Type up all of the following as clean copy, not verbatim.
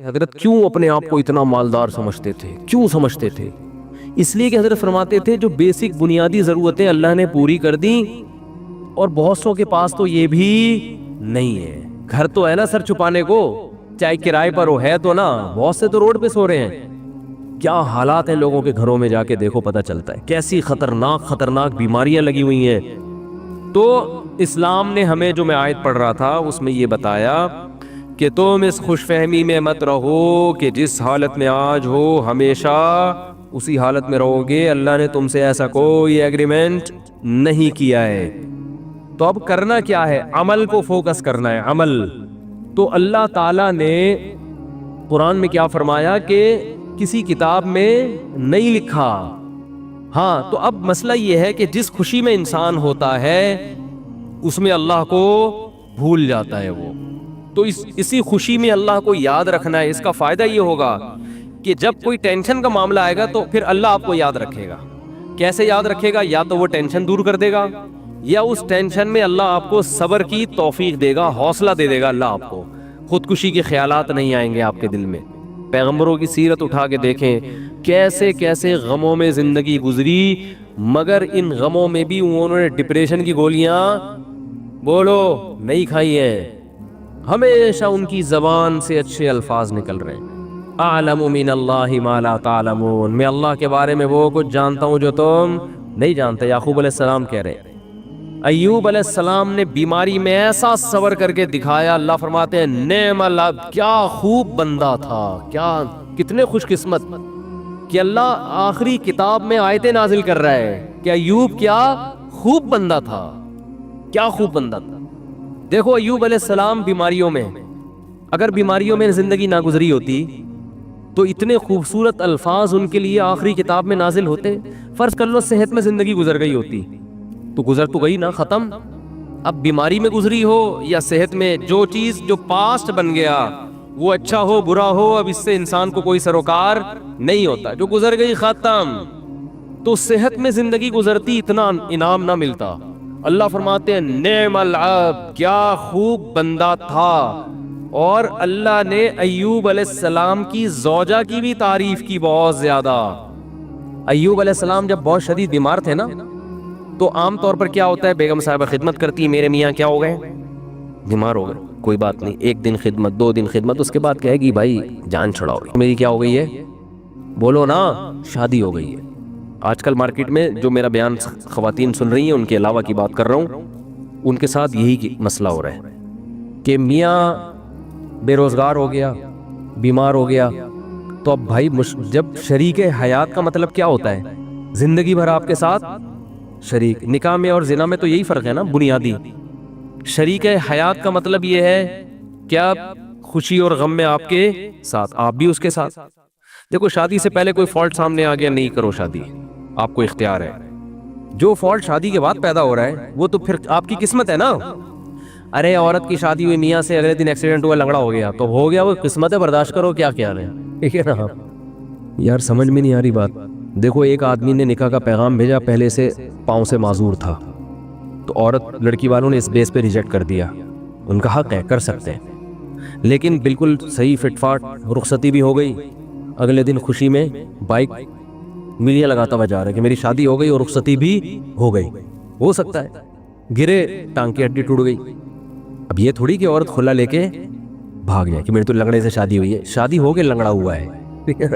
حضرت کیوں اپنے آپ کو اتنا مالدار سمجھتے تھے؟ کیوں سمجھتے تھے؟ اس لیے کہ حضرت فرماتے تھے جو بیسک بنیادی ضرورتیں اللہ نے پوری کر دیں، اور بہت سو کے پاس تو یہ بھی نہیں ہے. گھر تو ہے نا سر چھپانے کو، چاہے کرائے پر ہو، ہے تو نا. بہت سے تو روڈ پہ سو رہے ہیں. کیا حالات ہیں لوگوں کے گھروں میں، جا کے دیکھو پتہ چلتا ہے کیسی خطرناک بیماریاں لگی ہوئی ہیں. تو اسلام نے ہمیں، جو میں آیت پڑھ رہا تھا اس میں یہ بتایا کہ تم اس خوش فہمی میں مت رہو کہ جس حالت میں آج ہو ہمیشہ اسی حالت میں رہو گے. اللہ نے تم سے ایسا کوئی ایگریمنٹ نہیں کیا ہے. تو اب کرنا کیا ہے؟ عمل کو فوکس کرنا ہے، عمل. تو اللہ تعالیٰ نے قرآن میں کیا فرمایا کہ کسی کتاب میں نہیں لکھا. ہاں، تو اب مسئلہ یہ ہے کہ جس خوشی میں انسان ہوتا ہے اس میں اللہ کو بھول جاتا ہے وہ. تو اسی خوشی میں اللہ کو یاد رکھنا ہے. اس کا فائدہ یہ ہوگا کہ جب کوئی ٹینشن کا معاملہ آئے گا تو پھر اللہ آپ کو یاد رکھے گا. کیسے یاد رکھے گا؟ یا تو وہ ٹینشن دور کر دے گا، یا اس ٹینشن میں اللہ آپ کو صبر کی توفیق دے گا، حوصلہ دے دے گا اللہ آپ کو. خودکشی کے خیالات نہیں آئیں گے آپ کے دل میں. پیغمبروں کی سیرت اٹھا کے دیکھیں کیسے کیسے غموں میں زندگی گزری، مگر ان غموں میں بھی انہوں نے ڈپریشن کی گولیاں بولو نہیں کھائی ہیں. ہمیشہ ان کی زبان سے اچھے الفاظ نکل رہے ہیں. اعلم من اللہ ما لا تعلمون، میں اللہ کے بارے میں وہ کچھ جانتا ہوں جو تم نہیں جانتے. یعقوب علیہ السلام کہہ رہے ہیں. ایوب علیہ السلام نے بیماری میں ایسا صبر کر کے دکھایا. اللہ فرماتے ہیں نعم العبد، کیا خوب بندہ تھا، کتنے خوش قسمت کہ اللہ آخری کتاب میں آیتیں نازل کر رہا ہے کہ ایوب کیا خوب بندہ تھا، کیا خوب بندہ تھا. دیکھو ایوب علیہ السلام بیماریوں میں، اگر بیماریوں میں زندگی نہ گزری ہوتی تو اتنے خوبصورت الفاظ ان کے لیے آخری کتاب میں نازل ہوتے. فرض کر لو صحت میں زندگی گزر گئی ہوتی تو گزر تو گئی نا، ختم. اب بیماری میں گزری ہو یا صحت میں، جو چیز جو پاسٹ بن گیا وہ اچھا ہو برا ہو اب اس سے انسان کو کوئی سروکار نہیں ہوتا. جو گزر گئی ختم. تو صحت میں زندگی گزرتی اتنا انعام نہ ملتا. اللہ فرماتے ہیں نعم العبد، کیا خوب بندہ تھا. اور اللہ نے ایوب علیہ السلام کی زوجہ کی بھی تعریف کی بہت زیادہ. ایوب علیہ السلام جب بہت شدید بیمار تھے نا، تو عام طور پر کیا ہوتا ہے، بیگم صاحبہ خدمت کرتی، میرے میاں کیا ہو گئے، بیمار ہو گئے، کوئی بات نہیں، 1 دن خدمت، 2 دن خدمت، اس کے بعد کہے گی بھائی جان چھڑاؤ، میری کیا ہو گئی ہے، بولو نا، شادی ہو گئی ہے. آج کل مارکیٹ میں جو میرا بیان خواتین سن رہی ہیں ان کے علاوہ کی بات کر رہا ہوں، ان کے ساتھ یہی مسئلہ ہو رہا ہے کہ میاں بے روزگار ہو گیا، بیمار ہو گیا. تو اب بھائی جب شریک حیات کا مطلب کیا ہوتا ہے، زندگی بھر آپ کے ساتھ شریک. نکاح میں اور زنا میں تو یہی فرق ہے نا بنیادی. شریک حیات کا مطلب یہ ہے کیا خوشی اور غم میں آپ کے ساتھ، آپ بھی اس کے ساتھ. دیکھو شادی سے پہلے کوئی فالٹ سامنے آ گیا، نہیں کرو شادی، آپ کو اختیار ہے. جو فالٹ شادی کے بعد پیدا ہو رہا ہے وہ تو پھر آپ کی قسمت ہے نا. ارے عورت کی شادی ہوئی میاں سے، اگلے دن ایکسیڈنٹ ہوا، لنگڑا ہو گیا، تو ہو گیا، وہ قسمت ہے، برداشت کرو، کیا ہے. ٹھیک ہے نا یار، سمجھ میں نہیں آ رہی بات. دیکھو ایک آدمی نے نکاح کا پیغام بھیجا، پہلے سے پاؤں سے معذور تھا، تو عورت لڑکی والوں نے اس بیس پہ ریجیکٹ کر دیا. ان کا حق ہے، کر سکتے ہیں، لیکن بالکل صحیح فٹ فاٹ رخصتی بھی ہو گئی. اگلے دن خوشی میں بائک میلیاں لگاتا ہوا جا رہا ہے کہ میری شادی ہو گئی اور رخصتی بھی ہو گئی. ہو سکتا ہے گرے، ٹانگ کی ہڈی ٹوٹ گئی. اب یہ تھوڑی کہ عورت کھلا لے کے بھاگ جائے کہ میری تو لنگڑے سے شادی ہوئی ہے. شادی ہو کے لنگڑا ہوا ہے،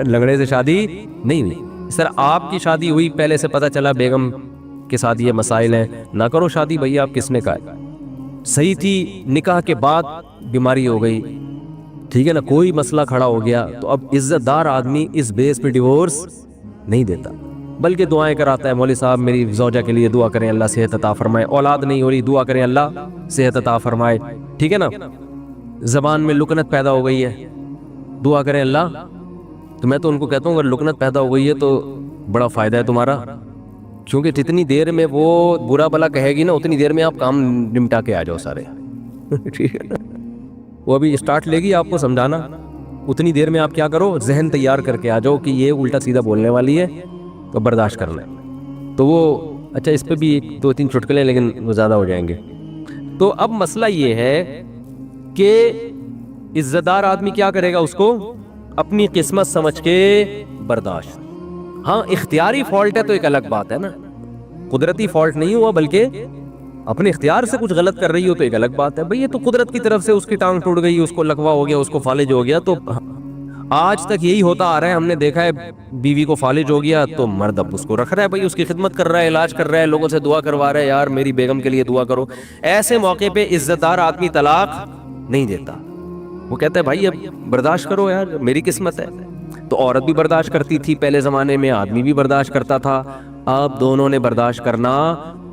لنگڑے سے شادی نہیں. اس طرح آپ کی شادی ہوئی، پہلے سے پتہ چلا بیگم کے ساتھ یہ مسائل ہیں، نہ کرو شادی بھئی، آپ کس نے کہا ہے. صحیح تھی، نکاح کے بعد بیماری ہو گئی، ٹھیک ہے نا، کوئی مسئلہ کھڑا ہو گیا، تو اب عزت دار آدمی اس بیس پہ ڈیورس نہیں دیتا، بلکہ دعائیں کراتا ہے. مولوی صاحب میری زوجہ کے لیے دعا کریں اللہ صحت عطا فرمائے، اولاد نہیں ہو رہی دعا کریں اللہ صحت عطا فرمائے، ٹھیک ہے نا. زبان میں لکنت پیدا ہو گئی ہے، دعا کریں اللہ. تو میں تو ان کو کہتا ہوں اگر لکنت پیدا ہو گئی ہے تو بڑا فائدہ ہے تمہارا، کیونکہ جتنی دیر میں وہ برا بلا کہے گی نا اتنی دیر میں آپ کام نمٹا کے آ جاؤ سارے. ٹھیک ہے نا، وہ ابھی اسٹارٹ لے گی آپ کو سمجھانا، اتنی دیر میں آپ کیا کرو، ذہن تیار کر کے آ جاؤ کہ یہ الٹا سیدھا بولنے والی ہے تو برداشت کرنا ہے. تو وہ اچھا اس پہ بھی 2-3 چٹکلے، لیکن وہ زیادہ ہو جائیں گے. تو اب مسئلہ یہ ہے کہ عزت دار آدمی کیا کرے گا؟ اس کو اپنی قسمت سمجھ کے برداشت. ہاں اختیاری فالٹ ہے تو ایک الگ بات ہے نا, قدرتی فالٹ نہیں ہوا بلکہ اپنے اختیار سے کچھ غلط کر رہی ہو تو ایک الگ بات ہے. بھئی یہ تو قدرت کی طرف سے اس کی ٹانگ ٹوٹ گئی, اس کو لکوا ہو گیا, اس کو فالج ہو گیا. تو آج تک یہی ہوتا آ رہا ہے, ہم نے دیکھا ہے بیوی کو فالج ہو گیا تو مرد اب اس کو رکھ رہا ہے, بھئی اس کی خدمت کر رہا ہے, علاج کر رہا ہے, لوگوں سے دعا کروا رہا ہے, یار میری بیگم کے لیے دعا کرو. ایسے موقع پہ عزت دار آدمی طلاق نہیں دیتا, وہ کہتا ہے بھائی اب برداشت کرو یار, میری قسمت ہے. تو عورت بھی برداشت کرتی تھی پہلے زمانے میں, آدمی بھی برداشت کرتا تھا. اب دونوں نے برداشت کرنا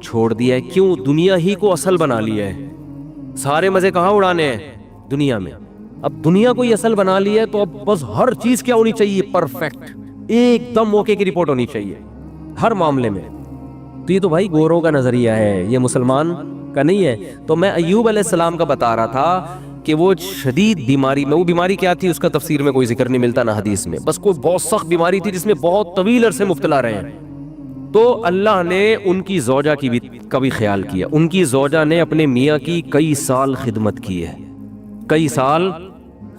چھوڑ دیا ہے. کیوں؟ دنیا ہی کو اصل بنا لیا ہے. سارے مزے کہاں اڑانے ہیں؟ دنیا میں. اب دنیا کو ہی اصل بنا لیا ہے تو اب بس ہر چیز کیا ہونی چاہیے؟ پرفیکٹ, ایک دم موقع کی رپورٹ ہونی چاہیے ہر معاملے میں. تو یہ تو بھائی گوروں کا نظریہ ہے, یہ مسلمان کا نہیں ہے. تو میں ایوب علیہ السلام کا بتا رہا تھا کہ وہ شدید بیماری میں, وہ بیماری کیا تھی اس کا تفسیر میں کوئی ذکر نہیں ملتا نہ حدیث میں, بس کوئی بہت سخت بیماری تھی جس میں بہت طویل عرصے مبتلا رہے ہیں. تو اللہ نے ان کی زوجہ کا بھی خیال کیا. ان کی زوجہ نے اپنے میاں کی کئی سال خدمت کی ہے, کئی سال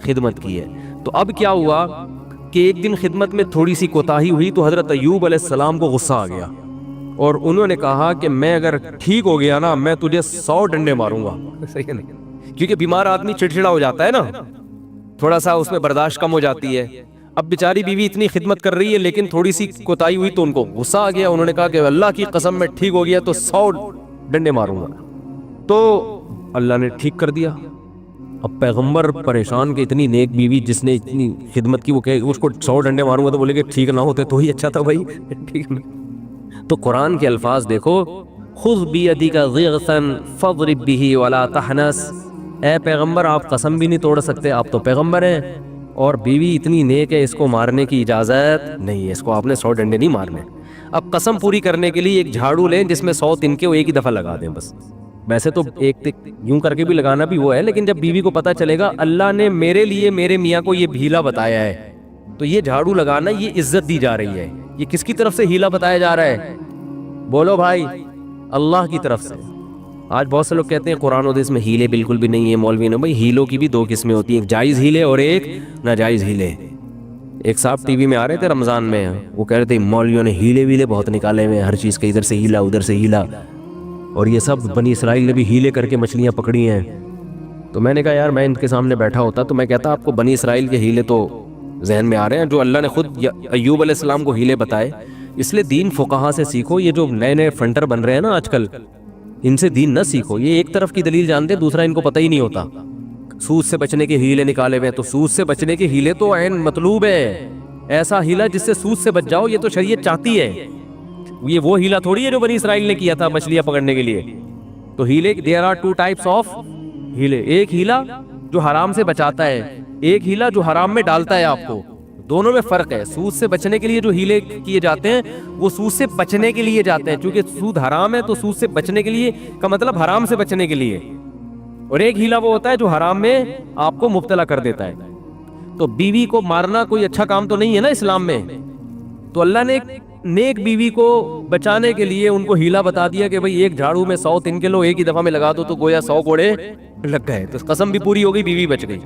خدمت کی ہے. تو اب کیا ہوا کہ ایک دن خدمت میں تھوڑی سی کوتاہی ہوئی تو حضرت ایوب علیہ السلام کو غصہ آ گیا اور انہوں نے کہا کہ میں اگر ٹھیک ہو گیا نا میں تجھے 100 ڈنڈے ماروں گا. صحیح ہے نہیں؟ کیونکہ بیمار آدمی چڑچڑا ہو جاتا ہے نا, تھوڑا سا اس میں برداشت کم ہو جاتی ہے. اب بیچاری بیوی اتنی خدمت کر رہی ہے لیکن تھوڑی سی کوتاہی ہوئی تو ان کو غصہ آ گیا. انہوں نے کہا کہ اللہ کی قسم میں ٹھیک ہو گیا تو 100 ڈنڈے ماروں گا. تو اللہ نے ٹھیک کر دیا. اب پیغمبر پریشان کہ اتنی نیک بیوی جس نے اتنی خدمت کی, وہ کہ اس کو 100 ڈنڈے ماروں گا, تو بولے کہ ٹھیک نہ ہوتے تو ہی اچھا تھا بھائی. ٹھیک نہیں. تو قرآن کے الفاظ دیکھو, خذ بیدک ضغثا فاضرب به ولا تحنس. اے پیغمبر آپ قسم بھی نہیں توڑ سکتے, آپ تو پیغمبر ہیں, اور بیوی اتنی نیک ہے اس کو مارنے کی اجازت نہیں ہے, اس کو آپ نے 100 ڈنڈے نہیں مارنے. اب قسم پوری کرنے کے لیے ایک جھاڑو لیں جس میں 100 تنکے وہ ایک ہی دفعہ لگا دیں بس. ویسے تو ایک یوں کر کے بھی لگانا بھی وہ ہے, لیکن جب بیوی کو پتا چلے گا اللہ نے میرے لیے میرے میاں کو یہ ہیلا بتایا ہے تو یہ جھاڑو لگانا یہ عزت دی جا رہی ہے. یہ کس کی طرف سے ہیلا بتایا جا رہا ہے؟ بولو بھائی, اللہ کی طرف سے. آج بہت سے لوگ کہتے ہیں قرآن و حدیث میں ہیلے بالکل بھی نہیں ہے, مولوی نے. بھائی ہیلوں کی بھی 2 قسمیں ہوتی ہیں, ایک جائز ہیلے اور ایک ناجائز ہیلے. ایک صاحب ٹی وی میں آ رہے تھے رمضان میں, وہ کہہ رہے تھے مولویوں نے ہیلے ویلے بہت نکالے ہوئے, ہر چیز کا ادھر سے ہیلا ادھر سے ہیلا, اور یہ سب بنی اسرائیل نے بھی ہیلے کر کے مچھلیاں پکڑی ہیں. تو میں نے کہا یار میں ان کے سامنے بیٹھا ہوتا تو میں کہتا آپ کو بنی اسرائیل کے ہیلے تو ذہن میں آ رہے ہیں جو اللہ نے خود ایوب علیہ السلام کو ہیلے بتائے. اس لیے دین فقہا سے سیکھو. یہ جو نئے نئے فنٹر بن رہے ہیں نا آج کل, ان سے دین نہ سیکھو. یہ ایک طرف کی دلیل جانتے ہیں, دوسرا ان کو پتہ ہی نہیں ہوتا. سود سے بچنے کے ہیلے نکالے ہوئے, تو سود سے بچنے کے ہیلے تو عین مطلوب ہے, ایسا ہیلا جس سے سود سے بچ جاؤ, یہ تو شریعت چاہتی ہے. یہ وہ ہیلا تھوڑی ہے جو بنی اسرائیل نے کیا تھا مچھلیاں پکڑنے کے لیے. تو ہیلے there are 2 types of ہیلے, ایک ہیلا جو حرام سے بچاتا ہے, ایک ہیلا جو حرام میں ڈالتا ہے آپ کو. دونوں میں فرق ہے. سود سے بچنے کے لیے جو ہیلے کیے جاتے ہیں وہ سود سے بچنے کے لیے جاتے ہیں, چونکہ سود حرام ہے تو سود سے بچنے کے لیے کا مطلب حرام سے بچنے کے لیے. اور ایک ہیلا وہ ہوتا ہے جو حرام میں آپ کو مبتلا کر دیتا ہے. تو بیوی کو مارنا کوئی اچھا کام تو نہیں ہے نا اسلام میں. تو اللہ نے ایک نیک بیوی کو بچانے کے لیے ان کو ہیلا بتا دیا کہ بھئی ایک جھاڑو میں 100 تنکے لو ایک ہی دفعہ میں لگا دو, تو گویا 100 کوڑے لگ گئے. تو قسم بھی پوری ہو گئی, بیوی بچ گئی.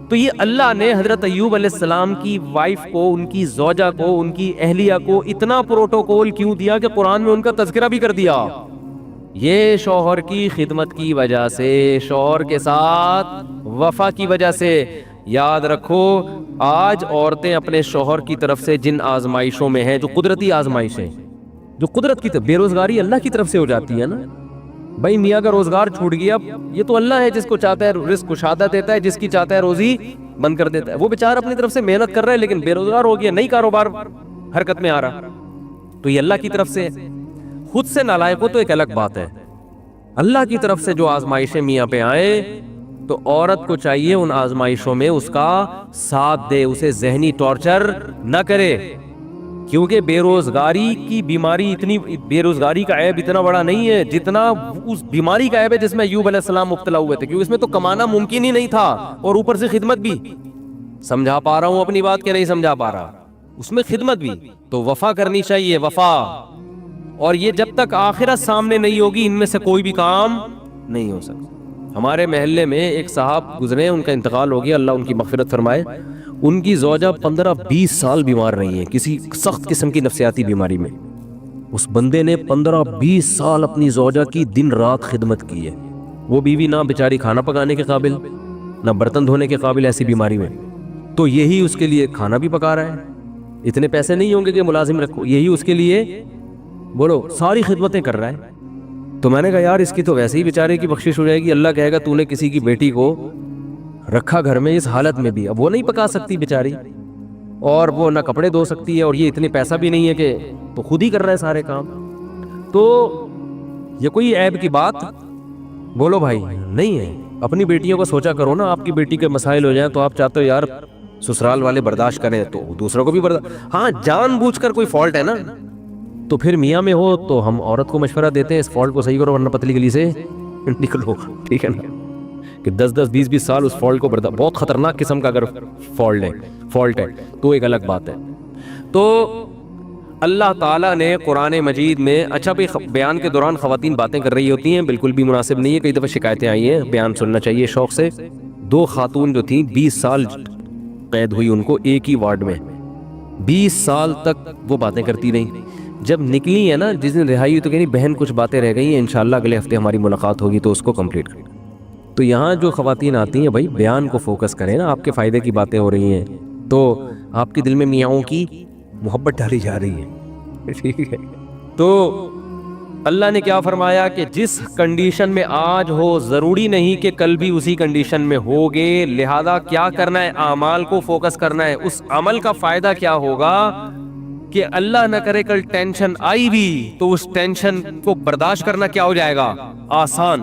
تو یہ اللہ نے حضرت ایوب علیہ السلام کی وائف کو, ان کی زوجہ کو, ان کی اہلیہ کو اتنا پروٹوکول کیوں دیا کہ قرآن میں ان کا تذکرہ بھی کر دیا. یہ شوہر کی خدمت کی وجہ سے, شوہر کے ساتھ وفا کی وجہ سے. یاد رکھو آج عورتیں اپنے شوہر کی طرف سے جن آزمائشوں میں ہیں, جو قدرتی آزمائشیں, جو قدرت کی بے روزگاری اللہ کی طرف سے ہو جاتی ہے نا. بھائی میاں کا روزگار چھوٹ گیا, یہ تو اللہ ہے جس کو چاہتا ہے رزق کشادہ دیتا ہے, جس کی چاہتا ہے روزی بند کر دیتا ہے. وہ بیچارہ اپنی طرف سے محنت کر رہا ہے لیکن بے روزگار ہو گیا, نئی کاروبار حرکت میں آ رہا, تو یہ اللہ کی طرف سے. خود سے نالائق ہو تو ایک الگ بات ہے, اللہ کی طرف سے جو آزمائشیں میاں پہ آئے تو عورت کو چاہیے ان آزمائشوں میں اس کا ساتھ دے, اسے ذہنی ٹارچر نہ کرے. کیونکہ بے روزگاری کی بیماری اتنی, بے روزگاری کا عیب اتنا بڑا نہیں ہے جتنا اس بیماری کا عیب ہے جس میں ایوب علیہ السلام مبتلا ہوئے تھے. کیونکہ اس میں تو کمانا ممکن ہی نہیں تھا اور اوپر سے خدمت بھی. سمجھا پا رہا ہوں اپنی بات کہ نہیں سمجھا پا رہا؟ اس میں خدمت بھی. تو وفا کرنی چاہیے, وفا. اور یہ جب تک آخرت سامنے نہیں ہوگی ان میں سے کوئی بھی کام نہیں ہو سکتا. ہمارے محلے میں ایک صاحب گزرے، ان کا انتقال ہو گیا، اللہ ان کی مغفرت فرمائے. ان کی زوجہ 15-20 سال بیمار رہی ہیں کسی سخت قسم کی نفسیاتی بیماری میں. اس بندے نے 15-20 سال اپنی زوجہ کی دن رات خدمت کی ہے. وہ بیوی نہ بیچاری کھانا پکانے کے قابل، نہ برتن دھونے کے قابل ایسی بیماری میں، تو یہی اس کے لیے کھانا بھی پکا رہا ہے. اتنے پیسے نہیں ہوں گے کہ ملازم رکھو، یہی اس کے لیے بولو ساری خدمتیں کر رہا ہے. تو میں نے کہا یار اس کی تو ویسے ہی بیچارے کی بخشش ہو جائے گی. اللہ کہے گا تو نے کسی کی بیٹی کو رکھا گھر میں اس حالت میں بھی، اب وہ نہیں پکا سکتی بیچاری، اور وہ نہ کپڑے دھو سکتی ہے، اور یہ اتنے پیسہ بھی نہیں ہے کہ تو خود ہی کر رہا ہے سارے کام. تو یہ کوئی عیب کی بات بولو بھائی نہیں ہے. اپنی بیٹیوں کو سوچا کرو نا، آپ کی بیٹی کے مسائل ہو جائیں تو آپ چاہتے ہو یار سسرال والے برداشت کریں تو دوسروں کو بھی برداشت. ہاں جان بوجھ کر کوئی فالٹ ہے نا تو پھر میاں میں ہو تو ہم عورت کو مشورہ دیتے ہیں اس فالٹ کو صحیح کرو ورنہ پتلی گلی سے نکلو، ٹھیک ہے نا. کہ 10-20 سال اس فالٹ کو برداشت، بہت خطرناک قسم کا اگر فالٹ ہے تو ایک الگ بات ہے. تو اللہ تعالیٰ نے قرآن مجید میں، اچھا بھائی بیان کے دوران خواتین باتیں کر رہی ہوتی ہیں، بالکل بھی مناسب نہیں ہے. کئی دفعہ شکایتیں آئی ہیں، بیان سننا چاہیے شوق سے. 2 خاتون جو تھیں 20 سال قید ہوئی ان کو ایک ہی وارڈ میں، 20 سال تک وہ باتیں کرتی رہیں. جب نکلی ہے نا، جس دن رہائی ہوئی تو کہیں بہن کچھ باتیں رہ گئی ہیں، انشاءاللہ اگلے ہفتے ہماری ملاقات ہوگی تو اس کو کمپلیٹ کریں. تو یہاں جو خواتین آتی ہیں بھائی بیان کو فوکس کریں نا، آپ کے فائدے کی باتیں ہو رہی ہیں تو آپ کے دل میں میاؤں کی محبت ڈالی جا رہی ہے، ٹھیک ہے. تو اللہ نے کیا فرمایا کہ جس کنڈیشن میں آج ہو ضروری نہیں کہ کل بھی اسی کنڈیشن میں ہوگے، لہذا کیا کرنا ہے، اعمال کو فوکس کرنا ہے. اس عمل کا فائدہ کیا ہوگا کہ اللہ نہ کرے کل ٹینشن آئی بھی تو اس ٹینشن کو برداشت کرنا کیا ہو جائے گا، آسان.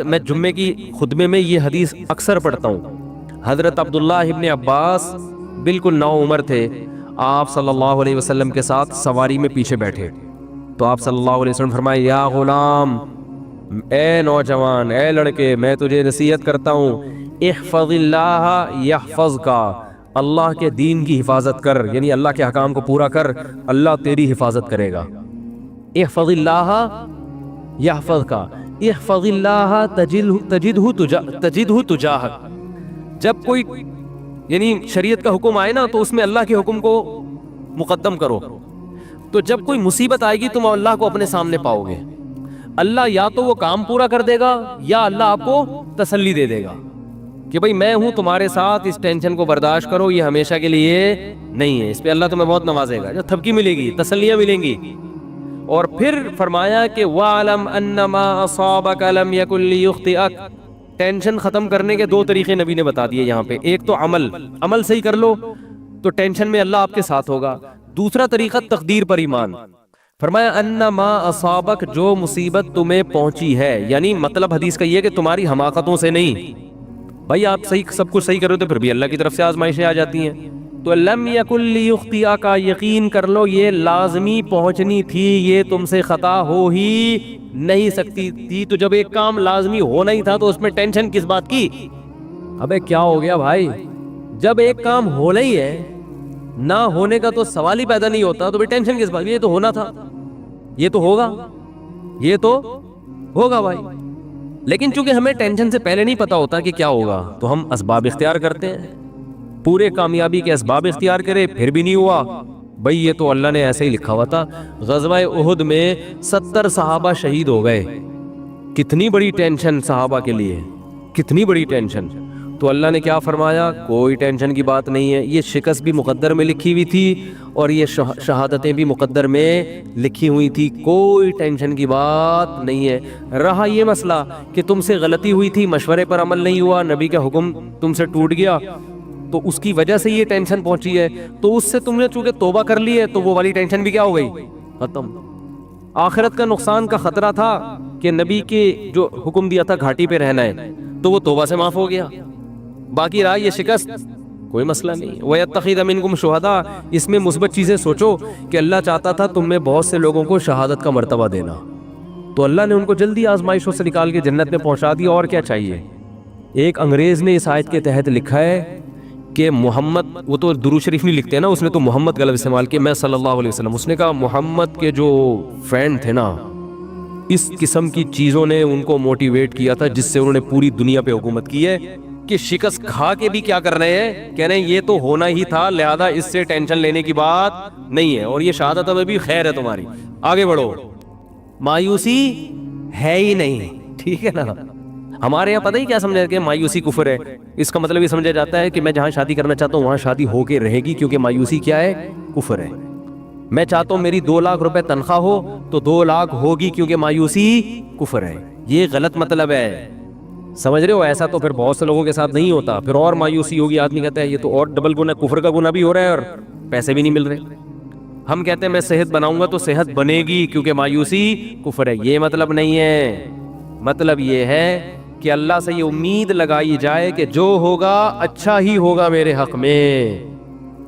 میں جمعے کی خطبے میں یہ حدیث اکثر پڑھتا ہوں. حضرت عبداللہ ابن عباس بالکل نو عمر تھے، آپ صلی اللہ علیہ وسلم کے ساتھ سواری میں پیچھے بیٹھے تو آپ صلی اللہ علیہ وسلم فرمائے یا غلام، اے نوجوان، اے لڑکے، میں تجھے نصیحت کرتا ہوں، احفظ اللہ یحفظک، اللہ کے دین کی حفاظت کر، یعنی اللہ کے احکام کو پورا کر، اللہ تیری حفاظت کرے گا. احفظ اللہ یحفظک، احفظ اللہ تجدہ تجاہک. جب کوئی یعنی شریعت کا حکم آئے نا تو اس میں اللہ کے حکم کو مقدم کرو. تو جب کوئی مصیبت آئے گی تم اللہ کو اپنے سامنے پاؤ گے. اللہ یا تو وہ کام پورا کر دے گا یا اللہ آپ کو تسلی دے دے گا کہ بھائی میں ہوں تمہارے ساتھ، اس ٹینشن کو برداشت کرو، یہ ہمیشہ کے لیے نہیں ہے. اس پہ اللہ تمہیں بہت نوازے گا، جب تھپکی ملے گی، تسلیاں ملیں گی. اور پھر فرمایا کہ وَعْلَمْ أَنَّمَا أَصَابَكَ لَمْ يَكُنْ لِيُخْطِئَكَ. ٹینشن ختم کرنے کے 2 طریقے نبی نے بتا دیے یہاں پہ. ایک تو عمل صحیح کر لو تو ٹینشن میں اللہ آپ کے ساتھ ہوگا. دوسرا طریقہ تقدیر پر ایمان. فرمایا انما اصابک، جو مصیبت تمہیں پہنچی ہے، یعنی مطلب حدیث کا یہ کہ تمہاری حماقتوں سے نہیں. بھائی آپ صحیح سب کچھ صحیح کرو تو پھر بھی اللہ کی طرف سے آزمائشیں آ جاتی ہیں. تو لم یکن لیخطئک، یقین کر لو یہ لازمی پہنچنی تھی، یہ تم سے خطا ہو ہی نہیں سکتی تھی. تو جب ایک کام لازمی ہونا ہی تھا تو اس میں ٹینشن کس بات کی؟ ابے کیا ہو گیا بھائی، جب ایک کام ہونا ہی ہے، نہ ہونے کا تو سوال ہی پیدا نہیں ہوتا، تو بھی ٹینشن کس بات؟ یہ تو ہونا تھا، یہ تو ہوگا، یہ تو ہوگا بھائی. لیکن چونکہ ہمیں ٹینشن سے پہلے نہیں پتا ہوتا کہ کیا ہوگا تو ہم اسباب اختیار کرتے ہیں. پورے کامیابی کے اسباب اختیار کرے پھر بھی نہیں ہوا. بھائی یہ تو اللہ نے ایسے ہی لکھا ہوا تھا. غزوہ احد میں 70 صحابہ شہید ہو گئے. کتنی بڑی ٹینشن صحابہ کے لیے، کتنی بڑی ٹینشن. تو اللہ نے کیا فرمایا؟ کوئی ٹینشن کی بات نہیں ہے، یہ شکست بھی مقدر میں لکھی ہوئی تھی اور یہ شہادتیں بھی مقدر میں لکھی ہوئی تھی، کوئی ٹینشن کی بات نہیں ہے. رہا یہ مسئلہ کہ تم سے غلطی ہوئی تھی، مشورے پر عمل نہیں ہوا، نبی کا حکم تم سے ٹوٹ گیا تو اس کی وجہ سے یہ ٹینشن پہنچی ہے، تو اس سے تم نے چونکہ توبہ کر لی ہے تو وہ والی ٹینشن بھی کیا ہو گئی؟ ختم. آخرت کا نقصان کا خطرہ تھا کہ نبی کے جو حکم دیا تھا گھاٹی پہ رہنا ہے تو وہ توبہ سے معاف ہو گیا. باقی رہا یہ شکست، کوئی مسئلہ نہیں. وَيَتَّخِذَ مِنْكُمْ شُهَدَاءَ، اس میں مثبت چیزیں سوچو کہ اللہ چاہتا تھا تم میں بہت سے لوگوں کو شہادت کا مرتبہ دینا، تو اللہ نے ان کو جلدی آزمائشوں سے نکال کے جنت میں پہنچا دیا. اور کیا چاہیے؟ ایک انگریز نے اس آیت کے تحت لکھا ہے کہ محمد، وہ تو درود شریف نہیں لکھتے نا، اس نے تو محمد کا لفظ استعمال کیا، میں صلی اللہ علیہ وسلم. اس نے کہا محمد کے جو فرینڈ تھے نا اس قسم کی چیزوں نے ان کو موٹیویٹ کیا تھا جس سے انہوں نے پوری دنیا پہ حکومت کی ہے کہ شکست کھا کے بھی کیا کر رہے ہیں, کہہ رہے ہیں یہ تو ہونا ہی تھا, لہذا اس سے ٹینشن لینے کی بات نہیں ہے, اور یہ شہادت میں بھی خیر ہے تمہاری, آگے بڑھو, مایوسی ہے ہی نہیں. ٹھیک ہے نا, ہمارے یہاں پتہ ہی کیا سمجھا کہ مایوسی کفر ہے. اس کا مطلب یہ سمجھا جاتا ہے کہ میں جہاں شادی کرنا چاہتا ہوں وہاں شادی ہو کے رہے گی, کیونکہ مایوسی کیا ہے, کفر ہے. میں چاہتا ہوں میری 2 لاکھ روپے تنخواہ ہو تو 2 لاکھ ہوگی, کیونکہ مایوسی کفر ہے. یہ غلط مطلب ہے, سمجھ رہے ہو, ایسا تو پھر بہت سے لوگوں کے ساتھ نہیں ہوتا, پھر اور مایوسی ہوگی, آدمی کہتا ہے یہ تو اور ڈبل گناہ, کفر کا گناہ بھی ہو رہا ہے اور پیسے بھی نہیں مل رہے. ہم کہتے ہیں میں صحت بناؤں گا تو صحت بنے گی کیونکہ مایوسی کفر ہے. یہ مطلب نہیں ہے, مطلب یہ ہے کہ اللہ سے یہ امید لگائی جائے کہ جو ہوگا اچھا ہی ہوگا میرے حق میں.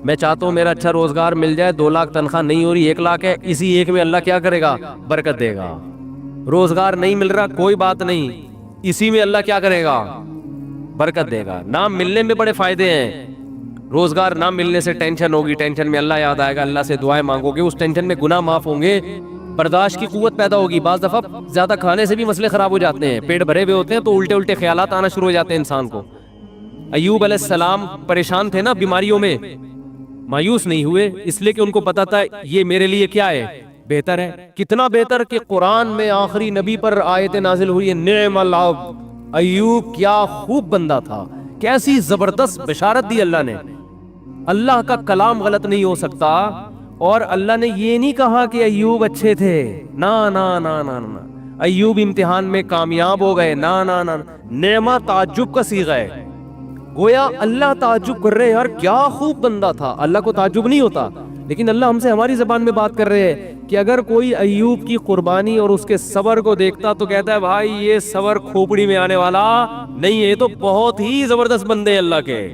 میں چاہتا ہوں میرا اچھا روزگار مل جائے, 2 لاکھ تنخواہ نہیں ہو رہی, 1 لاکھ ہے, اسی 1 میں اللہ کیا کرے گا, برکت دے گا. روزگار نہیں مل رہا, کوئی بات نہیں, اسی میں اللہ کیا کرے گا, برکت دے گا. نام ملنے میں بڑے فائدے ہیں, روزگار نہ ملنے سے ٹینشن ہوگی, ٹینشن میں اللہ یاد آئے گا, اللہ سے دعائیں مانگو گے, اس ٹینشن میں گناہ معاف ہوں گے, برداشت کی قوت پیدا ہوگی. بعض دفعہ زیادہ کھانے سے بھی مسئلے خراب ہو جاتے ہیں, پیٹ بھرے ہوئے ہوتے ہیں تو الٹے الٹے خیالات آنا شروع ہو جاتے ہیں انسان کو. ایوب علیہ السلام پریشان تھے نا بیماریوں میں, مایوس نہیں ہوئے, اس لیے کہ ان کو پتا تھا یہ میرے لیے کیا ہے, بہتر ہے. کتنا بہتر کہ قرآن میں آخری نبی پر آیت نازل ہوئی ہے, نعم العبد, ایوب کیا خوب بندہ تھا, کیسی زبردست بشارت دی اللہ نے. اللہ کا کلام غلط نہیں ہو سکتا, اور اللہ نے یہ نہیں کہا کہ ایوب اچھے تھے, نا نا نا نا نا, ایوب امتحان میں کامیاب ہو گئے, نا نا نا, نعمہ تعجب کا صیغہ ہے, گویا اللہ تعجب کر رہے ہیں, یار کیا خوب بندہ تھا. اللہ کو تعجب نہیں ہوتا, لیکن اللہ ہم سے ہماری زبان میں بات کر رہے ہیں کہ اگر کوئی ایوب کی قربانی اور اس کے صبر کو دیکھتا تو کہتا ہے بھائی یہ صبر کھوپڑی میں آنے والا نہیں ہے, یہ تو بہت ہی زبردست بندے ہیں اللہ کے.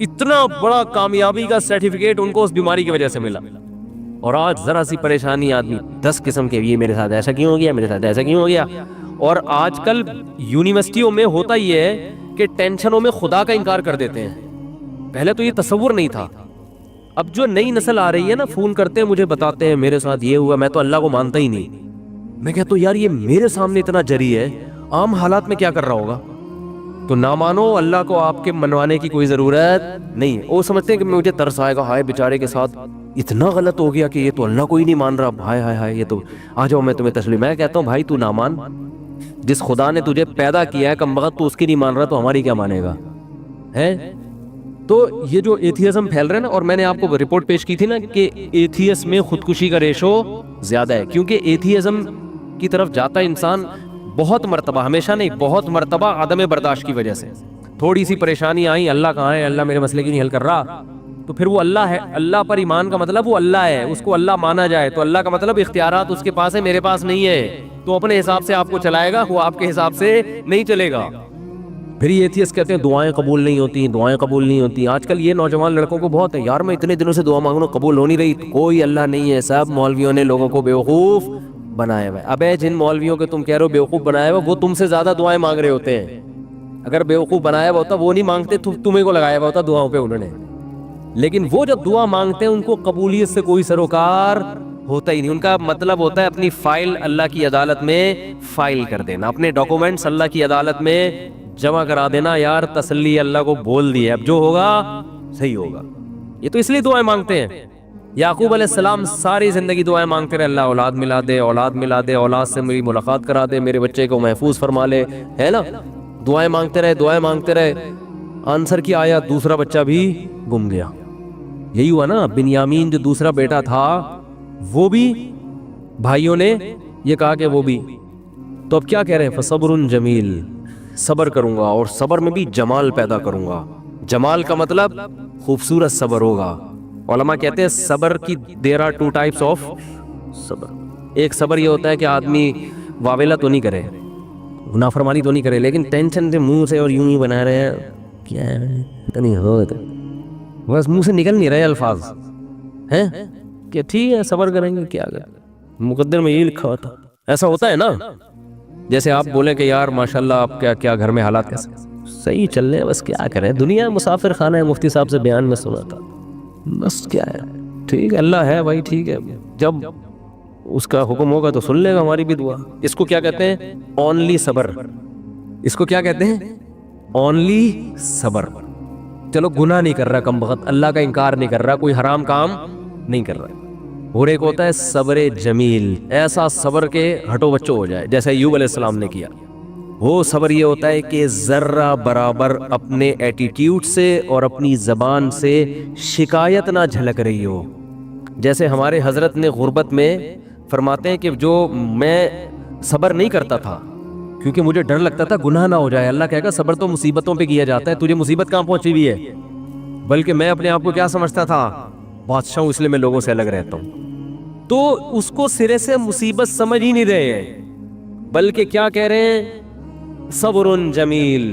اتنا بڑا کامیابی کا سرٹیفکیٹ ان کو اس بیماری کی وجہ سے ملا. اور آج ذرا سی پریشانی آدمی 10 قسم کے, یہ میرے ساتھ ایسا کیوں ہو گیا, میرے ساتھ ایسا کیوں ہو گیا. اور آج کل یونیورسٹیوں میں ہوتا یہ ہے کہ ٹینشنوں میں خدا کا انکار کر دیتے ہیں. پہلے تو یہ تصور نہیں تھا. اب جو نئی نسل آ رہی ہے نا, فون کرتے ہیں مجھے, بتاتے ہیں میرے ساتھ یہ ہوا, میں تو اللہ کو مانتا ہی نہیں. میں کہتا ہوں یار یہ میرے سامنے اتنا جری ہے, عام حالات میں کیا کر رہا ہوگا. تو نہ مانو, اللہ کو آپ کے منوانے کی کوئی ضرورت نہیں ہے. وہ سمجھتے ہیں کہ مجھے ترس آئے گا, ہائے بیچارے کے ساتھ اتنا غلط ہو گیا کہ یہ تو اللہ کو ہی نہیں مان رہا, ہائے ہائے ہائے, یہ تو آ جاؤ میں تمہیں تسلیم. میں کہتا ہوں بھائی تو نہ مان, جس خدا نے تجھے پیدا کیا ہے کم وقت تو اس کی نہیں مان رہا, تو ہماری کیا مانے گا ہے. تو یہ جو ایتھیزم پھیل رہا ہے نا, اور میں نے آپ کو رپورٹ پیش کی تھی نا کہ ایتھیس میں خودکشی کا ریشو زیادہ ہے, کیونکہ ایتھیزم کی طرف جاتا انسان بہت مرتبہ, ہمیشہ نہیں, بہت مرتبہ عدم برداشت کی وجہ سے. تھوڑی سی پریشانی آئی, اللہ کہاں ہے, اللہ میرے مسئلے کی نہیں حل کر رہا, تو پھر وہ اللہ ہے. اللہ پر ایمان کا مطلب وہ اللہ ہے, اس کو اللہ مانا جائے, تو اللہ کا مطلب اختیارات اس کے پاس ہے, میرے پاس نہیں ہے, تو اپنے حساب سے آپ کو چلائے گا, وہ آپ کے حساب سے نہیں چلے گا. پھر یہ ایتھیسٹ کہتے ہیں دعائیں قبول نہیں ہوتی, دعائیں قبول نہیں ہوتی. آج کل یہ نوجوان لڑکوں کو بہت ہے, یار میں اتنے دنوں سے دعا مانگ رہا ہوں قبول ہو نہیں رہی. کوئی اللہ نہیں ہے, سب مولویوں نے لوگوں کو بیوقوف بنایا ہوا ہے. ابے جن مولویوں کے تم کہہ رہے ہو بیوقوف بنایا ہوا, وہ تم سے زیادہ دعائیں مانگ رہے ہوتے ہیں. اگر بیوقوف بنایا ہوا ہوتا وہ نہیں مانگتے, تمہیں کو لگایا ہوا ہوتا دعاؤں پہ انہوں نے. لیکن وہ جب دعا مانگتے ہیں ان کو قبولیت سے کوئی سروکار ہوتا ہی نہیں. ان کا مطلب ہوتا ہے اپنی فائل اللہ کی عدالت میں فائل کر دینا, اپنے ڈاکومنٹس اللہ کی عدالت میں جمع کرا دینا. یار تسلی اللہ کو بول دی ہے, اب جو ہوگا صحیح ہوگا. یہ تو اس لیے دعائیں مانگتے ہیں. یعقوب علیہ السلام ساری زندگی دعائیں مانگتے رہے, اللہ اولاد ملا دے, اولاد ملا دے, اولاد سے میری ملاقات کرا دے, میرے بچے کو محفوظ فرما لے, ہے نا. دعائیں مانگتے رہے, دعائیں مانگتے رہے. آنسر کیا آیا, دوسرا بچہ بھی گم گیا. یہی ہوا نا, بنیامین جو دوسرا بیٹا تھا وہ بھی بھائیوں نے یہ کہا کہ وہ بھی. تو اب کیا کہہ رہے ہیں, فصبر جمیل, صبر کروں گا اور صبر میں بھی جمال پیدا کروں گا. جمال کا مطلب خوبصورت صبر ہوگا. علماء کہتے ہیں صبر کی there are 2 types of صبر. ایک صبر یہ ہوتا ہے کہ آدمی واویلا تو نہیں کرے, نافرمانی تو نہیں کرے, لیکن ٹینشن سے منہ سے اور یوں ہی بنا رہے ہیں, کیا ہے نہیں ہو, بس منہ سے نکل نہیں رہے الفاظ ہیں کہ ٹھیک ہے صبر کریں گے, کیا کریں, مقدر میں یہ لکھا ہوتا. ایسا ہوتا ہے نا, جیسے آپ بولیں کہ یار ماشاءاللہ آپ کیا گھر میں حالات کیسے, صحیح چل رہے ہیں, بس کیا کریں, دنیا مسافر خانہ ہے, مفتی صاحب سے بیان میں سنا تھا, بس کیا ہے, ٹھیک ہے اللہ ہے بھائی, ٹھیک ہے. جب اس کا حکم ہوگا تو سن لے گا ہماری بھی دعا. اس کو کیا کہتے ہیں؟ اونلی صبر. اس کو کیا کہتے ہیں؟ اونلی صبر. چلو گناہ نہیں کر رہا کم بخت, اللہ کا انکار نہیں کر رہا, کوئی حرام کام نہیں کر رہا. اور ایک ہوتا ہے صبر جمیل, ایسا صبر کے ہٹو بچو ہو جائے جیسے ایوب علیہ السلام نے کیا. وہ صبر یہ ہوتا ہے کہ ذرہ برابر اپنے ایٹیٹیوڈ سے اور اپنی زبان سے شکایت نہ جھلک رہی ہو. جیسے ہمارے حضرت نے غربت میں فرماتے ہیں کہ جو میں صبر نہیں کرتا تھا کیونکہ مجھے ڈر لگتا تھا گناہ نہ ہو جائے. اللہ کہے گا صبر تو مصیبتوں پہ کیا جاتا ہے, تجھے مصیبت کہاں پہنچی ہوئی ہے؟ بلکہ میں اپنے آپ کو کیا سمجھتا تھا؟ بادشاہ ہوں, اس لیے میں لوگوں سے الگ رہتا ہوں. تو اس کو سرے سے مصیبت سمجھ ہی نہیں رہے ہیں, بلکہ کیا کہہ رہے ہیں؟ صبر جمیل.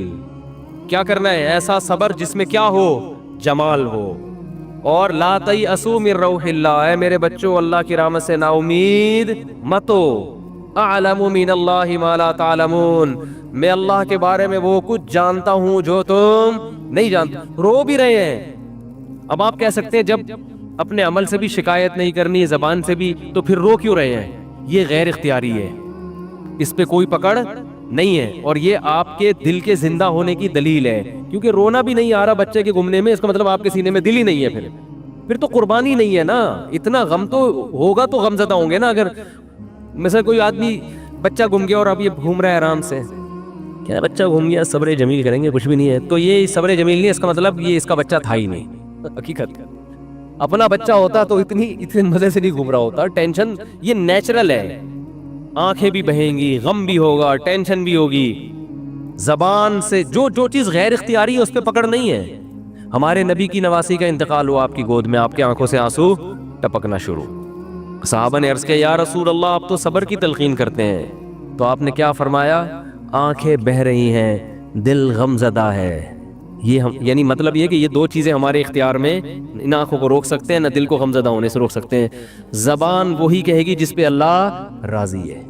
کیا کرنا ہے؟ ایسا صبر جس میں کیا ہو؟ جمال ہو. اور لا تیأسوا من روح اللہ, اے میرے بچوں اللہ کی رحمت سے نا امید مت ہو. اعلم من اللہ ما لا تعلمون, میں اللہ کے بارے میں وہ کچھ جانتا ہوں جو تم نہیں جانتے. رو بھی رہے ہیں. اب آپ کہہ سکتے ہیں جب اپنے عمل سے بھی شکایت نہیں کرنی, زبان سے بھی, تو پھر رو کیوں رہے ہیں؟ یہ غیر اختیاری ہے, اس پہ کوئی پکڑ نہیں ہے, اور یہ آپ کے دل کے زندہ ہونے کی دلیل ہے. کیونکہ رونا بھی نہیں آ رہا بچے کے گمنے میں, اس کا مطلب آپ کے سینے میں دل ہی نہیں ہے. پھر تو قربانی نہیں ہے نا. اتنا غم تو ہوگا تو غم زدہ ہوں گے نا. اگر مثلا کوئی آدمی بچہ گم گیا اور اب یہ گھوم رہا ہے آرام سے, کیا بچہ گھوم گیا صبر جمیل کریں گے, کچھ بھی نہیں ہے, تو یہ صبر جمیل نہیں ہے. اس کا مطلب یہ اس کا بچہ تھا ہی نہیں. حقیقت اپنا بچہ ہوتا تو اتنے مزے سے نہیں گھوم رہا ہوتا. ٹینشن یہ نیچرل ہے, آنکھیں بھی بہیں گی, غم بھی ہوگا, ٹینشن بھی ہوگی. زبان سے جو چیز غیر اختیاری ہے اس پہ پکڑ نہیں ہے. ہمارے نبی کی نواسی کا انتقال ہوا آپ کی گود میں, آپ کی آنکھوں سے آنسو ٹپکنا شروع. صحابہ نے عرض کیا یا رسول اللہ آپ تو صبر کی تلقین کرتے ہیں. تو آپ نے کیا فرمایا؟ آنکھیں بہ رہی ہیں, دل غم زدہ ہے. یہ یعنی مطلب یہ کہ یہ دو چیزیں ہمارے اختیار میں, ان آنکھوں کو روک سکتے ہیں, نہ دل کو غم زدہ ہونے سے روک سکتے ہیں. زبان وہی کہے گی جس پہ اللہ راضی ہے.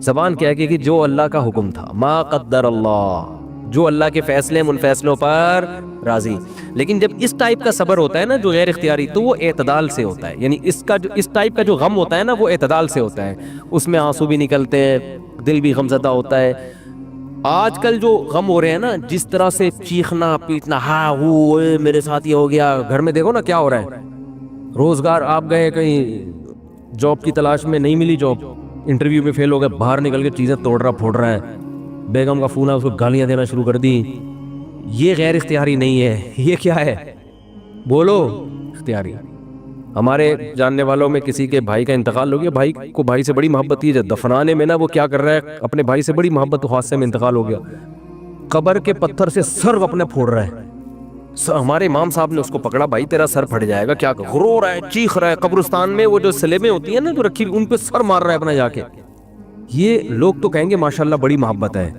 زبان کیا کہے گی؟ جو اللہ کا حکم تھا, ما قدر اللہ, جو اللہ کے فیصلے ان فیصلوں پر راضی. لیکن جب اس ٹائپ کا صبر ہوتا ہے نا جو غیر اختیاری, تو وہ اعتدال سے ہوتا ہے. یعنی اس ٹائپ کا جو غم ہوتا ہے نا وہ اعتدال سے ہوتا ہے. اس میں آنسو بھی نکلتے ہیں, دل بھی غم زدہ ہوتا ہے. آج کل جو غم ہو رہے ہیں نا, جس طرح سے چیخنا پیٹنا, ہاں وہ میرے ساتھ یہ ہو گیا, گھر میں دیکھو نا کیا ہو رہا ہے. روزگار آپ گئے کہیں جاب کی تلاش میں, نہیں ملی جاب, انٹرویو میں فیل ہو گئے, باہر نکل کے چیزیں توڑ رہا پھوڑ رہا ہے, بیگم کا فون ہے اس کو گالیاں دینا شروع کر دی. یہ غیر اختیاری نہیں ہے, یہ کیا ہے؟ بولو اختیاری. ہمارے جاننے والوں میں کسی کے بھائی کا انتقال ہو گیا, بھائی کو بھائی سے بڑی محبت تھی, جب دفنانے میں نا وہ کیا کر رہا ہے, اپنے بھائی سے بڑی محبت, حادثے میں انتقال ہو گیا, قبر کے پتھر سے سر اپنے پھوڑ رہا ہے. ہمارے امام صاحب نے اس کو پکڑا, بھائی تیرا سر پھٹ جائے گا, کیا رو رہا ہے, چیخ رہا ہے. قبرستان میں وہ جو سلیبیں ہوتی ہیں نا جو رکھی, ان پہ سر مار رہا ہے اپنا جا کے. یہ لوگ تو کہیں گے ماشاءاللہ بڑی محبت ہے,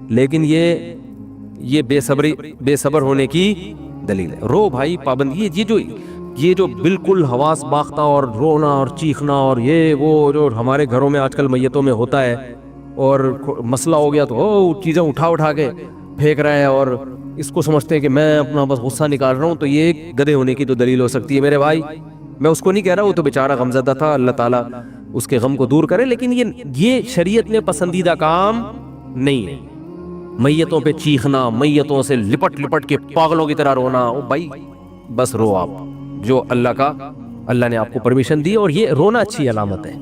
لیکن یہ بے صبر ہونے کی دلیل ہے. رو بھائی, پابندی. یہ جو بالکل حواس باختہ اور رونا اور چیخنا اور یہ وہ جو ہمارے گھروں میں آج کل میتوں میں ہوتا ہے, اور مسئلہ ہو گیا تو چیزیں اٹھا کے پھینک رہا ہے, اور اس کو سمجھتے ہیں کہ میں اپنا بس غصہ نکال رہا ہوں, تو یہ گدھے ہونے کی تو دلیل ہو سکتی ہے. میرے بھائی, میں اس کو نہیں کہہ رہا, وہ تو بیچارہ غمزدہ تھا, اللہ تعالیٰ اس کے غم کو دور کرے, لیکن یہ شریعت میں پسندیدہ کام نہیں ہے. میتوں پہ چیخنا, میتوں سے لپٹ کے پاگلوں کی طرح رونا, او بھائی بس رو آپ, جو اللہ نے آپ کو پرمیشن دی. اور یہ رونا اچھی علامت ہے,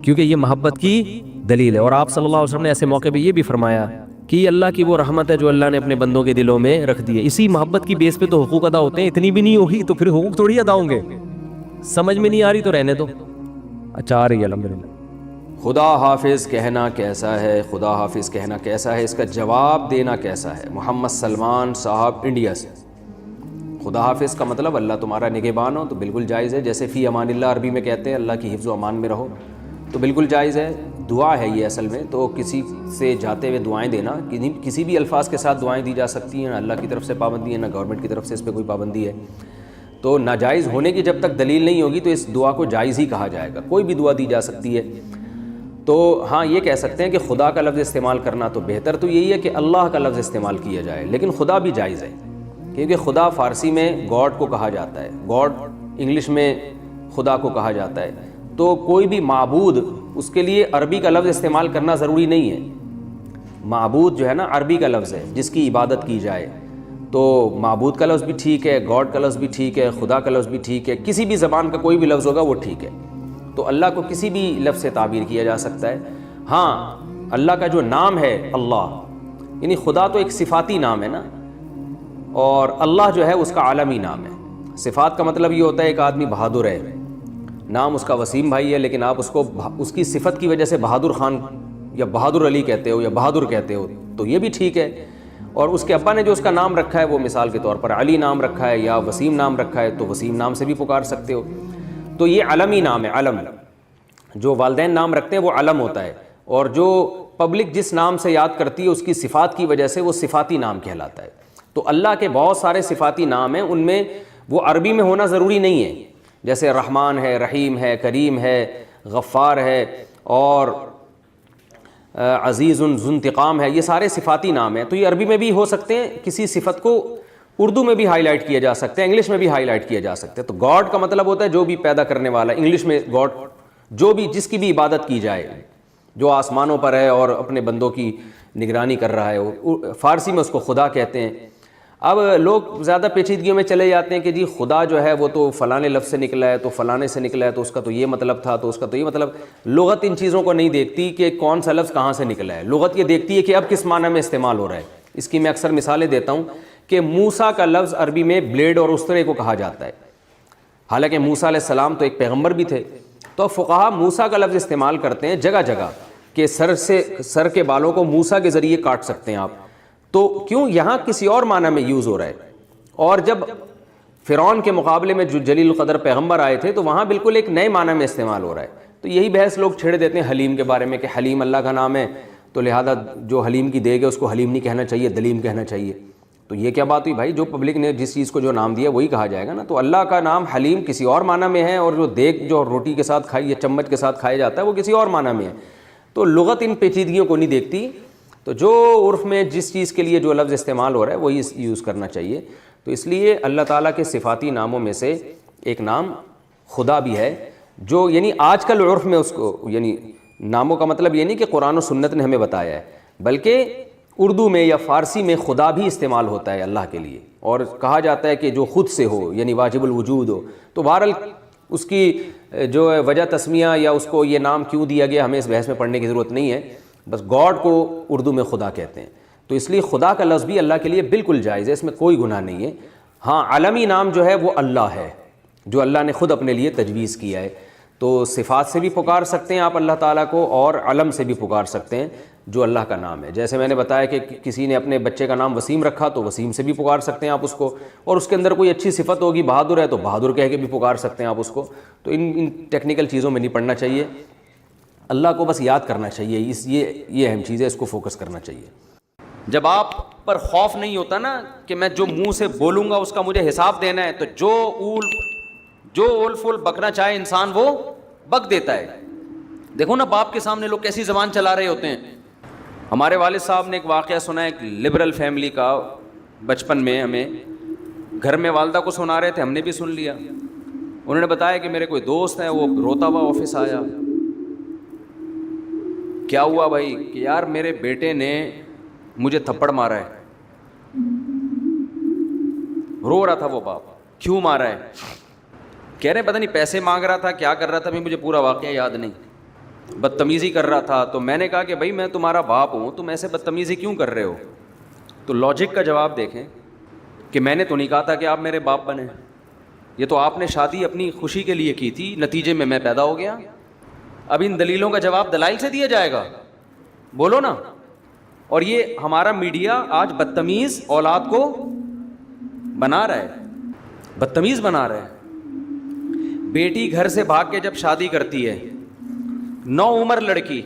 کیونکہ یہ محبت کی دلیل ہے. اور آپ صلی اللہ علیہ وسلم نے ایسے موقع پہ یہ بھی فرمایا کہ یہ اللہ کی وہ رحمت ہے جو اللہ نے اپنے بندوں کے دلوں میں رکھ دی ہے. اسی محبت کی بیس پہ تو حقوق ادا ہوتے ہیں. اتنی بھی نہیں ہوگی تو پھر حقوق تھوڑی ادا ہوں گے. سمجھ میں نہیں آ رہی تو رہنے دو. اچھا آ رہی ہے الحمدللہ. خدا حافظ کہنا کیسا ہے؟ خدا حافظ کہنا کیسا ہے؟ اس کا جواب دینا کیسا ہے؟ محمد سلمان صاحب انڈیا سے. خدا حافظ کا مطلب اللہ تمہارا نگہبان ہو, تو بالکل جائز ہے. جیسے فی امان اللہ عربی میں کہتے ہیں, اللہ کی حفظ و امان میں رہو, تو بالکل جائز ہے. دعا ہے یہ اصل میں, تو کسی سے جاتے ہوئے دعائیں دینا, کسی بھی الفاظ کے ساتھ دعائیں دی جا سکتی ہیں. نہ اللہ کی طرف سے پابندی ہے, نہ گورنمنٹ کی طرف سے اس پہ کوئی پابندی ہے. تو ناجائز ہونے کی جب تک دلیل نہیں ہوگی تو اس دعا کو جائز ہی کہا جائے گا. کوئی بھی دعا دی جا سکتی ہے. تو ہاں یہ کہہ سکتے ہیں کہ خدا کا لفظ استعمال کرنا تو بہتر تو یہی ہے کہ اللہ کا لفظ استعمال کیا جائے, لیکن خدا بھی جائز ہے, کیونکہ خدا فارسی میں گاڈ کو کہا جاتا ہے, گاڈ انگلش میں خدا کو کہا جاتا ہے. تو کوئی بھی معبود اس کے لیے عربی کا لفظ استعمال کرنا ضروری نہیں ہے. معبود جو ہے نا عربی کا لفظ ہے جس کی عبادت کی جائے, تو معبود کا لفظ بھی ٹھیک ہے, گاڈ کا لفظ بھی ٹھیک ہے, خدا کا لفظ بھی ٹھیک ہے, کسی بھی زبان کا کوئی بھی لفظ ہوگا وہ ٹھیک ہے. تو اللہ کو کسی بھی لفظ سے تعبیر کیا جا سکتا ہے. ہاں اللہ کا جو نام ہے اللہ, یعنی خدا تو ایک صفاتی نام ہے نا, اور اللہ جو ہے اس کا عالمی نام ہے. صفات کا مطلب یہ ہوتا ہے ایک آدمی بہادر ہے, نام اس کا وسیم بھائی ہے, لیکن آپ اس کو اس کی صفت کی وجہ سے بہادر خان یا بہادر علی کہتے ہو یا بہادر کہتے ہو تو یہ بھی ٹھیک ہے. اور اس کے ابا نے جو اس کا نام رکھا ہے وہ مثال کے طور پر علی نام رکھا ہے یا وسیم نام رکھا ہے تو وسیم نام سے بھی پکار سکتے ہو. تو یہ علمی نام ہے. علم جو والدین نام رکھتے ہیں وہ علم ہوتا ہے, اور جو پبلک جس نام سے یاد کرتی ہے اس کی صفات کی وجہ سے وہ صفاتی نام کہلاتا ہے. تو اللہ کے بہت سارے صفاتی نام ہیں, ان میں وہ عربی میں ہونا ضروری نہیں ہے. جیسے رحمان ہے, رحیم ہے, کریم ہے, غفار ہے, اور عزیز ذو انتقام ہے, یہ سارے صفاتی نام ہیں. تو یہ عربی میں بھی ہو سکتے ہیں, کسی صفت کو اردو میں بھی ہائی لائٹ کیا جا سکتا ہے, انگلش میں بھی ہائی لائٹ کیا جا سکتا ہے. تو گاڈ کا مطلب ہوتا ہے جو بھی پیدا کرنے والا, انگلش میں گاڈ جو بھی جس کی بھی عبادت کی جائے, جو آسمانوں پر ہے اور اپنے بندوں کی نگرانی کر رہا ہے. فارسی میں اس کو خدا کہتے ہیں. اب لوگ زیادہ پیچیدگیوں میں چلے جاتے ہیں کہ جی خدا جو ہے وہ تو فلانے لفظ سے نکلا ہے, تو فلانے سے نکلا ہے, تو اس کا تو یہ مطلب تھا, تو اس کا تو یہ مطلب. لغت ان چیزوں کو نہیں دیکھتی کہ کون سا لفظ کہاں سے نکلا ہے. لغت یہ دیکھتی ہے کہ اب کس معنی میں استعمال ہو رہا ہے. اس کی میں اکثر مثالیں دیتا ہوں کہ موسیٰ کا لفظ عربی میں بلیڈ اور استرے کو کہا جاتا ہے, حالانکہ موسیٰ علیہ السلام تو ایک پیغمبر بھی تھے. تو فقہا موسیٰ کا لفظ استعمال کرتے ہیں جگہ جگہ کہ سر کے بالوں کو موسیٰ کے ذریعے کاٹ سکتے ہیں آپ. تو کیوں یہاں کسی اور معنی میں یوز ہو رہا ہے, اور جب فرعون کے مقابلے میں جو جلیل القدر پیغمبر آئے تھے تو وہاں بالکل ایک نئے معنی میں استعمال ہو رہا ہے. تو یہی بحث لوگ چھیڑ دیتے ہیں حلیم کے بارے میں کہ حلیم اللہ کا نام ہے, تو لہذا جو حلیم کی دیگ ہے اس کو حلیم نہیں کہنا چاہیے, دلیم کہنا چاہیے. تو یہ کیا بات ہوئی بھائی, جو پبلک نے جس چیز کو جو نام دیا وہی کہا جائے گا نا. تو اللہ کا نام حلیم کسی اور معنی میں ہے, اور جو دیگ جو روٹی کے ساتھ کھائی یا چمچ کے ساتھ کھایا جاتا ہے وہ کسی اور معنی میں ہے. تو لغت ان پیچیدگیوں کو نہیں دیکھتی. تو جو عرف میں جس چیز کے لیے جو لفظ استعمال ہو رہا ہے وہی یوز کرنا چاہیے. تو اس لیے اللہ تعالیٰ کے صفاتی ناموں میں سے ایک نام خدا بھی ہے, جو یعنی آج کل عرف میں اس کو, یعنی ناموں کا مطلب یہ نہیں کہ قرآن و سنت نے ہمیں بتایا ہے, بلکہ اردو میں یا فارسی میں خدا بھی استعمال ہوتا ہے اللہ کے لیے, اور کہا جاتا ہے کہ جو خود سے ہو یعنی واجب الوجود ہو. تو بہرحال اس کی جو وجہ تسمیہ یا اس کو یہ نام کیوں دیا گیا ہمیں اس بحث میں پڑھنے کی ضرورت نہیں ہے. بس گاڈ کو اردو میں خدا کہتے ہیں, تو اس لیے خدا کا لفظ بھی اللہ کے لیے بالکل جائز ہے, اس میں کوئی گناہ نہیں ہے. ہاں عالمی نام جو ہے وہ اللہ ہے, جو اللہ نے خود اپنے لیے تجویز کیا ہے. تو صفات سے بھی پکار سکتے ہیں آپ اللہ تعالیٰ کو, اور علم سے بھی پکار سکتے ہیں جو اللہ کا نام ہے. جیسے میں نے بتایا کہ کسی نے اپنے بچے کا نام وسیم رکھا تو وسیم سے بھی پکار سکتے ہیں آپ اس کو, اور اس کے اندر کوئی اچھی صفت ہوگی, بہادر ہے تو بہادر کہہ کے بھی پکار سکتے ہیں آپ اس کو. تو ان ٹیکنیکل چیزوں میں نہیں پڑھنا چاہیے, اللہ کو بس یاد کرنا چاہیے. یہ اہم چیز ہے, اس کو فوکس کرنا چاہیے. جب آپ پر خوف نہیں ہوتا نا کہ میں جو منہ سے بولوں گا اس کا مجھے حساب دینا ہے, تو جو اول فول بکنا چاہے انسان وہ بک دیتا ہے. دیکھو نا باپ کے سامنے لوگ کیسی زبان چلا رہے ہوتے ہیں. ہمارے والد صاحب نے ایک واقعہ سنا ہے, ایک لبرل فیملی کا, بچپن میں ہمیں گھر میں والدہ کو سنا رہے تھے, ہم نے بھی سن لیا. انہوں نے بتایا کہ میرے کوئی دوست ہے وہ روتا ہوا آفس آیا. کیا ہوا بھائی؟ کہ یار میرے بیٹے نے مجھے تھپڑ مارا ہے. رو رہا تھا وہ باپ. کیوں مارا ہے؟ کہہ رہے پتہ نہیں پیسے مانگ رہا تھا, کیا کر رہا تھا, مجھے پورا واقعہ یاد نہیں, بدتمیزی کر رہا تھا. تو میں نے کہا کہ بھائی میں تمہارا باپ ہوں, تم ایسے بدتمیزی کیوں کر رہے ہو؟ تو لاجک کا جواب دیکھیں کہ میں نے تو نہیں کہا تھا کہ آپ میرے باپ بنیں, یہ تو آپ نے شادی اپنی خوشی کے لیے کی تھی, نتیجے میں میں پیدا ہو گیا. اب ان دلیلوں کا جواب دلائل سے دیا جائے گا؟ بولو نا. اور یہ ہمارا میڈیا آج بدتمیز اولاد کو بنا رہا ہے, بدتمیز بنا رہا ہے. بیٹی گھر سے بھاگ کے جب شادی کرتی ہے, 9 عمر لڑکی,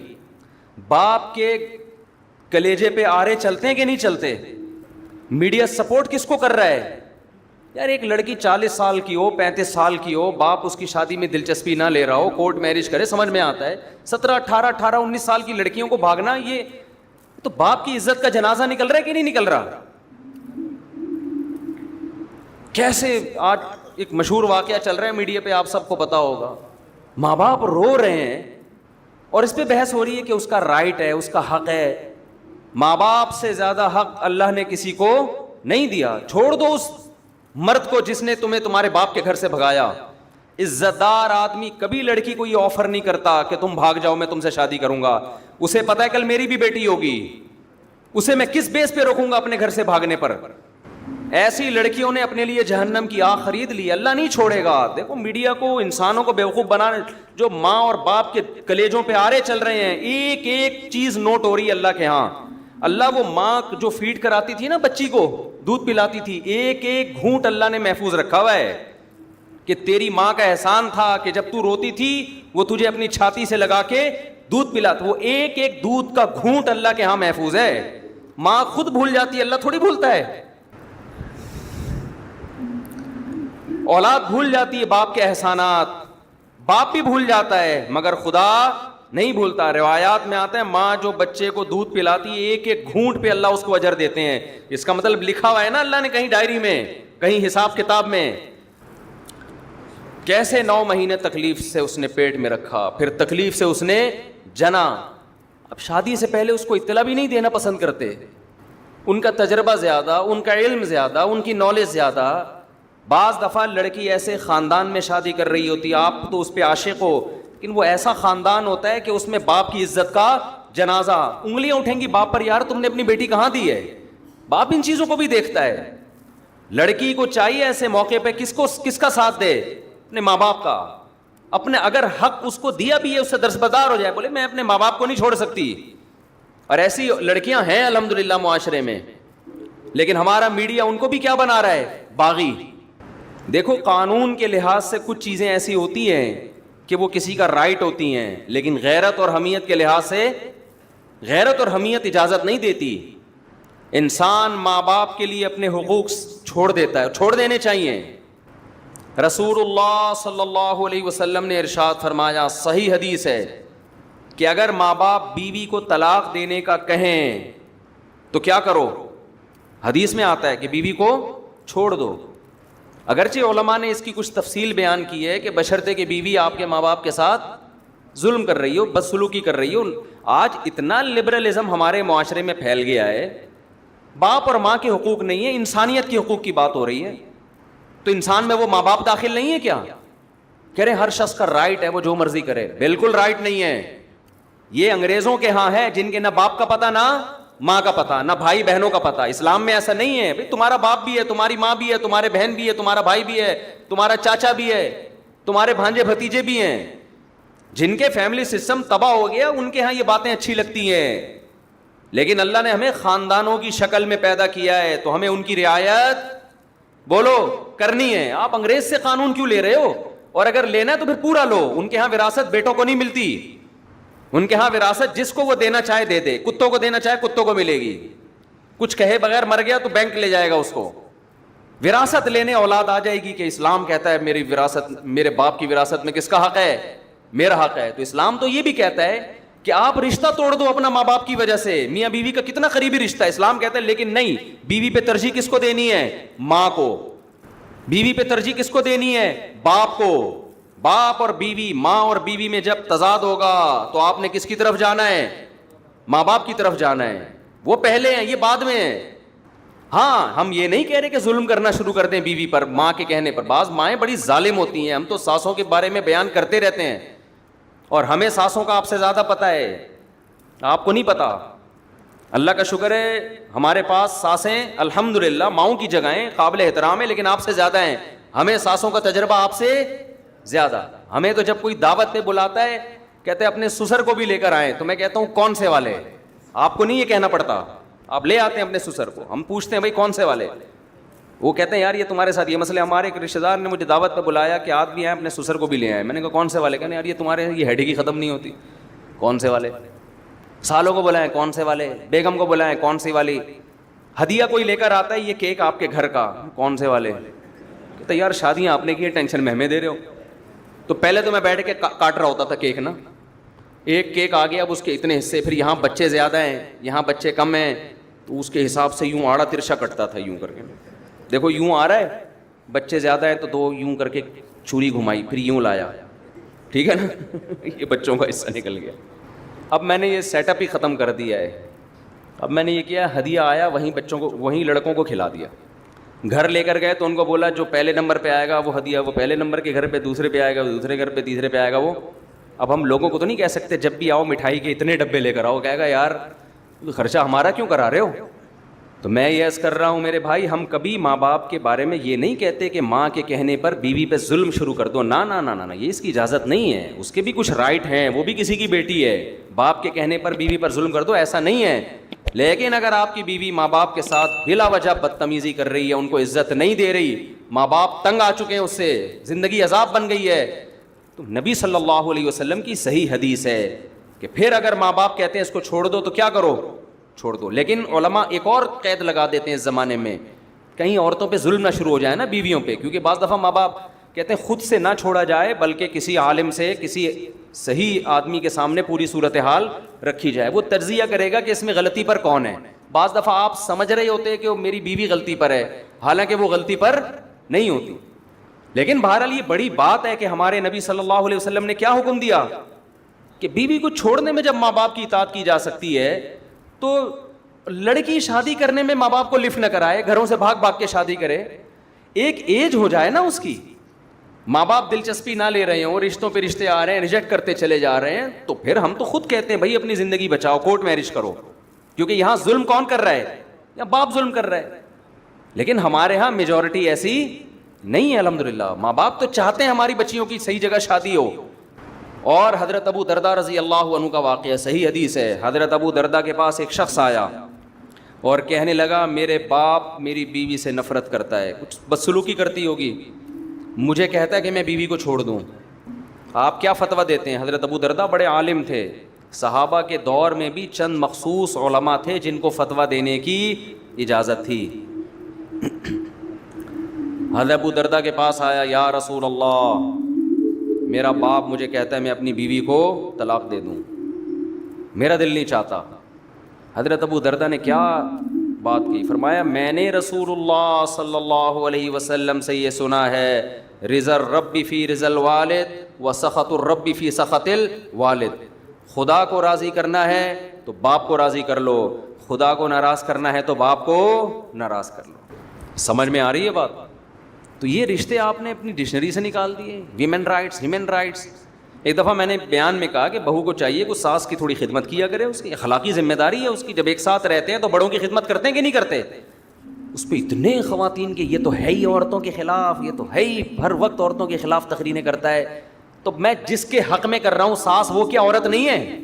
باپ کے کلیجے پہ آرے چلتے ہیں کہ نہیں چلتے؟ میڈیا سپورٹ کس کو کر رہا ہے؟ یار ایک لڑکی 40 سال کی ہو, 35 سال کی ہو, باپ اس کی شادی میں دلچسپی نہ لے رہا ہو, کورٹ میرج کرے, سمجھ میں آتا ہے. 17, 18, 19 سال کی لڑکیوں کو بھاگنا, یہ تو باپ کی عزت کا جنازہ نکل رہا ہے کہ نہیں نکل رہا؟ کیسے آج ایک مشہور واقعہ چل رہا ہے میڈیا پہ, آپ سب کو پتا ہوگا. ماں باپ رو رہے ہیں اور اس پہ بحث ہو رہی ہے کہ اس کا رائٹ ہے, اس کا حق ہے. ماں باپ سے زیادہ حق اللہ نے کسی کو نہیں دیا. چھوڑ دو اس مرد کو جس نے تمہیں تمہارے باپ کے گھر سے بھگایا. عزت دار آدمی کبھی لڑکی کو یہ آفر نہیں کرتا کہ تم بھاگ جاؤ میں تم سے شادی کروں گا. اسے پتا ہے کل میری بھی بیٹی ہوگی, اسے میں کس بیس پہ روکوں گا اپنے گھر سے بھاگنے پر. ایسی لڑکیوں نے اپنے لیے جہنم کی آگ خرید لی. اللہ نہیں چھوڑے گا. دیکھو میڈیا کو, انسانوں کو بیوقوف بنانے, جو ماں اور باپ کے کلیجوں پہ آرے چل رہے ہیں, ایک ایک چیز نوٹ ہو رہی ہے اللہ کے ہاں. اللہ وہ ماں جو فیڈ کراتی تھی نا بچی کو, دودھ پلاتی تھی, ایک ایک گھونٹ اللہ نے محفوظ رکھا ہوا ہے کہ تیری ماں کا احسان تھا کہ جب تو روتی تھی وہ تجھے اپنی چھاتی سے لگا کے دودھ پلاتا. وہ ایک ایک دودھ کا گھونٹ اللہ کے ہاں محفوظ ہے. ماں خود بھول جاتی ہے, اللہ تھوڑی بھولتا ہے. اولاد بھول جاتی ہے باپ کے احسانات, باپ بھی بھول جاتا ہے مگر خدا نہیں بھولتا. روایات میں آتا ہے ماں جو بچے کو دودھ پلاتی ہے ایک ایک گھونٹ پہ اللہ اس کو اجر دیتے ہیں. اس کا مطلب لکھا ہوا ہے نا اللہ نے کہیں ڈائری میں, کہیں حساب کتاب میں. کیسے 9 مہینے تکلیف سے اس نے پیٹ میں رکھا, پھر تکلیف سے اس نے جنا. اب شادی سے پہلے اس کو اطلاع بھی نہیں دینا پسند کرتے. ان کا تجربہ زیادہ, ان کا علم زیادہ, ان کی نالج زیادہ. بعض دفعہ لڑکی ایسے خاندان میں شادی کر رہی ہوتی, آپ تو اس پہ عاشق ہو, لیکن وہ ایسا خاندان ہوتا ہے کہ اس میں باپ کی عزت کا جنازہ, انگلیاں اٹھیں گی باپ پر, یار تم نے اپنی بیٹی کہاں دی ہے. باپ ان چیزوں کو بھی دیکھتا ہے. لڑکی کو چاہیے ایسے موقع پہ کس کا ساتھ دے, اپنے ماں باپ کا. اپنے اگر حق اس کو دیا بھی ہے اس سے درزبردار ہو جائے, بولے میں اپنے ماں باپ کو نہیں چھوڑ سکتی. اور ایسی لڑکیاں ہیں الحمدللہ معاشرے میں, لیکن ہمارا میڈیا ان کو بھی کیا بنا رہا ہے, باغی. دیکھو قانون کے لحاظ سے کچھ چیزیں ایسی ہوتی ہیں کہ وہ کسی کا رائٹ ہوتی ہیں, لیکن غیرت اور حمیت کے لحاظ سے غیرت اور حمیت اجازت نہیں دیتی. انسان ماں باپ کے لیے اپنے حقوق چھوڑ دیتا ہے, چھوڑ دینے چاہیے. رسول اللہ صلی اللہ علیہ وسلم نے ارشاد فرمایا, صحیح حدیث ہے, کہ اگر ماں باپ بیوی کو طلاق دینے کا کہیں تو کیا کرو. حدیث میں آتا ہے کہ بیوی کو چھوڑ دو. اگرچہ علماء نے اس کی کچھ تفصیل بیان کی ہے کہ بشرطے کہ بیوی آپ کے ماں باپ کے ساتھ ظلم کر رہی ہو, بدسلوکی کر رہی ہو. آج اتنا لبرلزم ہمارے معاشرے میں پھیل گیا ہے, باپ اور ماں کے حقوق نہیں ہے, انسانیت کے حقوق کی بات ہو رہی ہے. تو انسان میں وہ ماں باپ داخل نہیں ہے کیا؟ کہہ رہے ہر شخص کا رائٹ ہے وہ جو مرضی کرے. بالکل رائٹ نہیں ہے. یہ انگریزوں کے ہاں ہے جن کے نہ باپ کا پتہ, نہ ماں کا پتہ, نہ بھائی بہنوں کا پتہ. اسلام میں ایسا نہیں ہے. تمہارا باپ بھی ہے, تمہاری ماں بھی ہے, تمہارے بہن بھی ہے, تمہارا بھائی بھی ہے, تمہارا چاچا بھی ہے, تمہارے بھانجے بھتیجے بھی ہیں. جن کے فیملی سسٹم تباہ ہو گیا ان کے ہاں یہ باتیں اچھی لگتی ہیں, لیکن اللہ نے ہمیں خاندانوں کی شکل میں پیدا کیا ہے تو ہمیں ان کی رعایت بولو کرنی ہے. آپ انگریز سے قانون کیوں لے رہے ہو؟ اور اگر لینا ہے تو پھر پورا لو. ان کے ہاں وراثت بیٹوں کو نہیں ملتی. ان کے ہاں وراثت جس کو وہ دینا چاہے دے دے. کتوں کو دینا چاہے کتوں کو ملے گی. کچھ کہے بغیر مر گیا تو بینک لے جائے گا اس کو. وراثت لینے اولاد آ جائے گی کہ اسلام کہتا ہے میری وراثت, میرے باپ کی وراثت میں کس کا حق ہے؟ میرا حق ہے. تو اسلام تو یہ بھی کہتا ہے کہ آپ رشتہ توڑ دو اپنا ماں باپ کی وجہ سے. میاں بیوی کا کتنا قریبی رشتہ ہے, اسلام کہتا ہے لیکن نہیں, بیوی پہ ترجیح کس کو دینی ہے؟ ماں کو. بیوی پہ ترجیح کس کو دینی ہے؟ باپ کو. باپ اور بیوی, ماں اور بیوی میں جب تضاد ہوگا تو آپ نے کس کی طرف جانا ہے؟ ماں باپ کی طرف جانا ہے. وہ پہلے ہیں, یہ بعد میں ہیں. ہاں ہم یہ نہیں کہہ رہے کہ ظلم کرنا شروع کر دیں بیوی پر ماں کے کہنے پر. بعض مائیں بڑی ظالم ہوتی ہیں. ہم تو ساسوں کے بارے میں بیان کرتے رہتے ہیں اور ہمیں ساسوں کا آپ سے زیادہ پتہ ہے, آپ کو نہیں پتا. اللہ کا شکر ہے ہمارے پاس ساسیں الحمدللہ ماؤں کی جگہیں قابل احترام ہے, لیکن آپ سے زیادہ ہیں. ہمیں ساسوں کا تجربہ آپ سے زیادہ. ہمیں تو جب کوئی دعوت پہ بلاتا ہے کہتے ہیں اپنے سسر کو بھی لے کر آئیں, تو میں کہتا ہوں کون سے والے؟ آپ کو نہیں یہ کہنا پڑتا, آپ لے آتے ہیں اپنے سسر کو. ہم پوچھتے ہیں بھائی کون سے والے؟ وہ کہتے ہیں یار یہ تمہارے ساتھ یہ مسئلہ. ہمارے ایک رشتہ دار نے مجھے دعوت پہ بلایا کہ آپ بھی آئیں اپنے سسر کو بھی لے آئیں. میں نے کہا کون سے والے؟ کہنے یار یہ تمہارے یہ ہیڈی کی ختم نہیں ہوتی. کون سے والے؟ سالوں کو بلائیں کون سے والے؟ بیگم کو بلائیں کون سی والی؟ ہدیہ کوئی لے کر آتا ہے یہ کیک آپ کے گھر کا, کون سے والے؟ کہتے یار شادیاں آپ نے کی, ٹینشن میں ہمیں دے رہے ہو. تو پہلے تو میں بیٹھ کے کاٹ رہا ہوتا تھا کیک نا, ایک کیک آ گیا اب اس کے اتنے حصے, پھر یہاں بچے زیادہ ہیں یہاں بچے کم ہیں, تو اس کے حساب سے یوں آڑا ترشا کٹتا تھا یوں کر کے. دیکھو یوں آ رہا ہے, بچے زیادہ ہیں تو 2 یوں کر کے چھری گھمائی, پھر یوں لایا, ٹھیک ہے نا. یہ بچوں کا حصہ نکل گیا. اب میں نے یہ سیٹ اپ ہی ختم کر دیا ہے. اب میں نے یہ کیا, ہدیہ آیا وہیں بچوں کو, وہیں لڑکوں کو کھلا دیا. گھر لے کر گئے تو ان کو بولا جو پہلے نمبر پہ آئے گا وہ ہدیہ وہ پہلے نمبر کے گھر پہ, دوسرے پہ آئے گا وہ دوسرے گھر پہ, تیسرے پہ آئے گا وہ. اب ہم لوگوں کو تو نہیں کہہ سکتے جب بھی آؤ مٹھائی کے اتنے ڈبے لے کر آؤ, کہے گا یار خرچہ ہمارا کیوں کرا رہے ہو. تو میں یہ عرض کر رہا ہوں میرے بھائی, ہم کبھی ماں باپ کے بارے میں یہ نہیں کہتے کہ ماں کے کہنے پر بیوی پہ ظلم شروع کر دو. نا نا نا نا, یہ اس کی اجازت نہیں ہے. اس کے بھی کچھ رائٹ ہیں, وہ بھی کسی کی بیٹی ہے. باپ کے کہنے پر بیوی پر ظلم کر دو, ایسا نہیں ہے. لیکن اگر آپ کی بیوی ماں باپ کے ساتھ بلا وجہ بدتمیزی کر رہی ہے, ان کو عزت نہیں دے رہی, ماں باپ تنگ آ چکے ہیں اس سے, زندگی عذاب بن گئی ہے, تو نبی صلی اللہ علیہ وسلم کی صحیح حدیث ہے کہ پھر اگر ماں باپ کہتے ہیں اس کو چھوڑ دو تو کیا کرو, چھوڑ دو. لیکن علماء ایک اور قید لگا دیتے ہیں اس زمانے میں, کہیں عورتوں پہ ظلم نہ شروع ہو جائے نا بیویوں پہ, کیونکہ بعض دفعہ ماں باپ کہتے ہیں خود سے نہ چھوڑا جائے بلکہ کسی عالم سے, کسی صحیح آدمی کے سامنے پوری صورتحال رکھی جائے, وہ تجزیہ کرے گا کہ اس میں غلطی پر کون ہے. بعض دفعہ آپ سمجھ رہے ہوتے کہ وہ میری بیوی غلطی پر ہے, حالانکہ وہ غلطی پر نہیں ہوتی. لیکن بہرحال یہ بڑی بات ہے کہ ہمارے نبی صلی اللہ علیہ وسلم نے کیا حکم دیا کہ بیوی کو چھوڑنے میں جب ماں باپ کی اطاعت کی جا سکتی ہے تو لڑکی شادی کرنے میں ماں باپ کو لفٹ نہ کرائے, گھروں سے بھاگ بھاگ کے شادی کرے. ایک ایج ہو جائے نا اس کی, ماں باپ دلچسپی نہ لے رہے ہوں, رشتوں پہ رشتے آ رہے ہیں, ریجیکٹ کرتے چلے جا رہے ہیں, تو پھر ہم تو خود کہتے ہیں بھائی اپنی زندگی بچاؤ, کورٹ میرج کرو, کیونکہ یہاں ظلم کون کر رہا ہے, یا باپ ظلم کر رہا ہے. لیکن ہمارے ہاں میجورٹی ایسی نہیں ہے الحمدللہ. ماں باپ تو چاہتے ہیں ہماری بچیوں کی صحیح جگہ شادی ہو. اور حضرت ابو دردہ رضی اللہ عنہ کا واقعہ, صحیح حدیث ہے, حضرت ابو دردہ کے پاس ایک شخص آیا اور کہنے لگا میرے باپ میری بیوی سے نفرت کرتا ہے, کچھ بدسلوکی کرتی ہوگی, مجھے کہتا ہے کہ میں بیوی کو چھوڑ دوں, آپ کیا فتویٰ دیتے ہیں. حضرت ابو دردہ بڑے عالم تھے, صحابہ کے دور میں بھی چند مخصوص علماء تھے جن کو فتویٰ دینے کی اجازت تھی. حضرت ابو دردہ کے پاس آیا, یا رسول اللہ میرا باپ مجھے کہتا ہے میں اپنی بیوی کو طلاق دے دوں, میرا دل نہیں چاہتا. حضرت ابو دردہ نے کیا بات کی, فرمایا میں نے رسول اللہ صلی اللہ علیہ وسلم سے یہ سنا ہے, رضا الرب فی رضا الوالد و سخط الرب فی سخط الوالد. خدا کو راضی کرنا ہے تو باپ کو راضی کر لو, خدا کو ناراض کرنا ہے تو باپ کو ناراض کر لو. سمجھ میں آ رہی ہے بات؟ تو یہ رشتے آپ نے اپنی ڈکشنری سے نکال دیے, ویمن رائٹس, ہیومن رائٹس. ایک دفعہ میں نے بیان میں کہا کہ بہو کو چاہیے کہ ساس کی تھوڑی خدمت کیا کرے, اس کی اخلاقی ذمہ داری ہے اس کی. جب ایک ساتھ رہتے ہیں تو بڑوں کی خدمت کرتے ہیں کہ نہیں کرتے؟ اس پہ اتنے خواتین کے یہ تو ہے ہی عورتوں کے خلاف, یہ تو ہے ہی ہر وقت عورتوں کے خلاف تقریریں کرتا ہے. تو میں جس کے حق میں کر رہا ہوں ساس, وہ کیا عورت نہیں ہے؟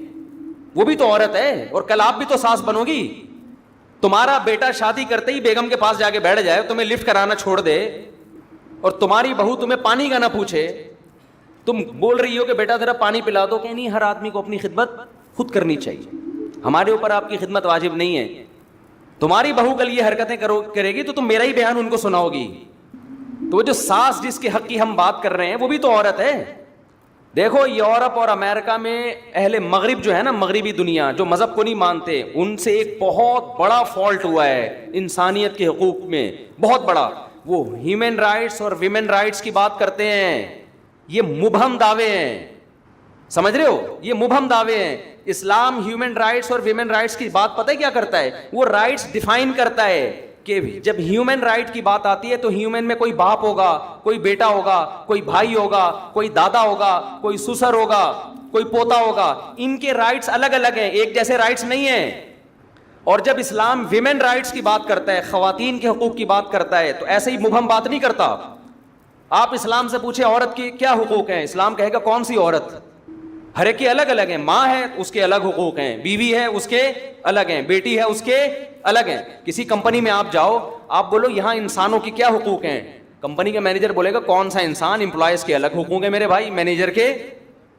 وہ بھی تو عورت ہے, اور کل آپ بھی تو ساس بنو گی. تمہارا بیٹا شادی کرتے ہی بیگم کے پاس جا کے بیٹھ جائے, تمہیں لفٹ کرانا چھوڑ دے, اور تمہاری بہو تمہیں پانی کا نہ پوچھے, تم بول رہی ہو کہ بیٹا ذرا پانی پلا دو, کہ نہیں ہر آدمی کو اپنی خدمت خود کرنی چاہیے, ہمارے اوپر آپ کی خدمت واجب نہیں ہے. تمہاری بہو کل یہ حرکتیں کرے گی تو تم میرا ہی بیان ان کو سناؤ گی. تو وہ جو ساس جس کے حق کی ہم بات کر رہے ہیں وہ بھی تو عورت ہے. دیکھو یورپ اور امریکہ میں اہل مغرب جو ہے نا, مغربی دنیا جو مذہب کو نہیں مانتے, ان سے ایک بہت بڑا فالٹ ہوا ہے انسانیت کے حقوق میں, بہت بڑا. وہ ہیومن رائٹس اور ویمن رائٹس کی بات کرتے ہیں, یہ مبہم دعوے ہیں, سمجھ رہے ہو, یہ مبہم دعوے ہیں. اسلام ہیومن رائٹس اور ویمن رائٹس کی بات پتہ ہے کیا کرتا ہے؟ وہ رائٹس ڈیفائن کرتا ہے کہ جب ہیومن رائٹ کی بات آتی ہے تو ہیومن میں کوئی باپ ہوگا, کوئی بیٹا ہوگا, کوئی بھائی ہوگا, کوئی دادا ہوگا, کوئی سسر ہوگا, کوئی پوتا ہوگا. ان کے رائٹس الگ الگ ہیں, ایک جیسے رائٹس نہیں ہیں. اور جب اسلام ویمن رائٹس کی بات کرتا ہے, خواتین کے حقوق کی بات کرتا ہے, تو ایسے ہی مبہم بات نہیں کرتا. آپ اسلام سے پوچھیں عورت کی کیا حقوق ہیں, اسلام کہے گا کون سی عورت؟ ہر ایک کے الگ الگ ہیں. ماں ہے اس کے الگ حقوق ہیں, بیوی ہے اس کے الگ ہیں, بیٹی ہے اس کے الگ ہیں. کسی کمپنی میں آپ جاؤ, آپ بولو یہاں انسانوں کی کیا حقوق ہیں, کمپنی کا مینیجر بولے گا کون سا انسان؟ امپلائز کے الگ حقوق ہیں میرے بھائی, مینیجر کے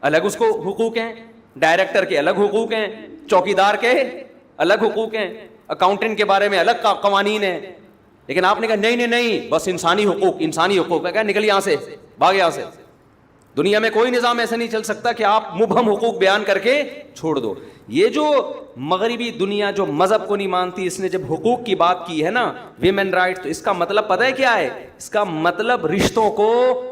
الگ اس کو حقوق ہیں, ڈائریکٹر کے الگ حقوق ہیں, چوکیدار کے الگ حقوق ہیں, اکاؤنٹنٹ کے بارے میں الگ قوانین ہیں. لیکن آپ نے کہا نہیں نہیں نہیں, بس انسانی حقوق, انسانی حقوق ہے, کیا نکل یہاں سے, بھاگ یہاں سے. دنیا میں کوئی نظام ایسا نہیں چل سکتا کہ آپ مبہم حقوق بیان کر کے چھوڑ دو. یہ جو مغربی دنیا جو مذہب کو نہیں مانتی, اس نے جب حقوق کی بات کی ہے نا, ویمن رائٹ, تو اس کا مطلب پتہ ہے کیا ہے؟ اس کا مطلب رشتوں کو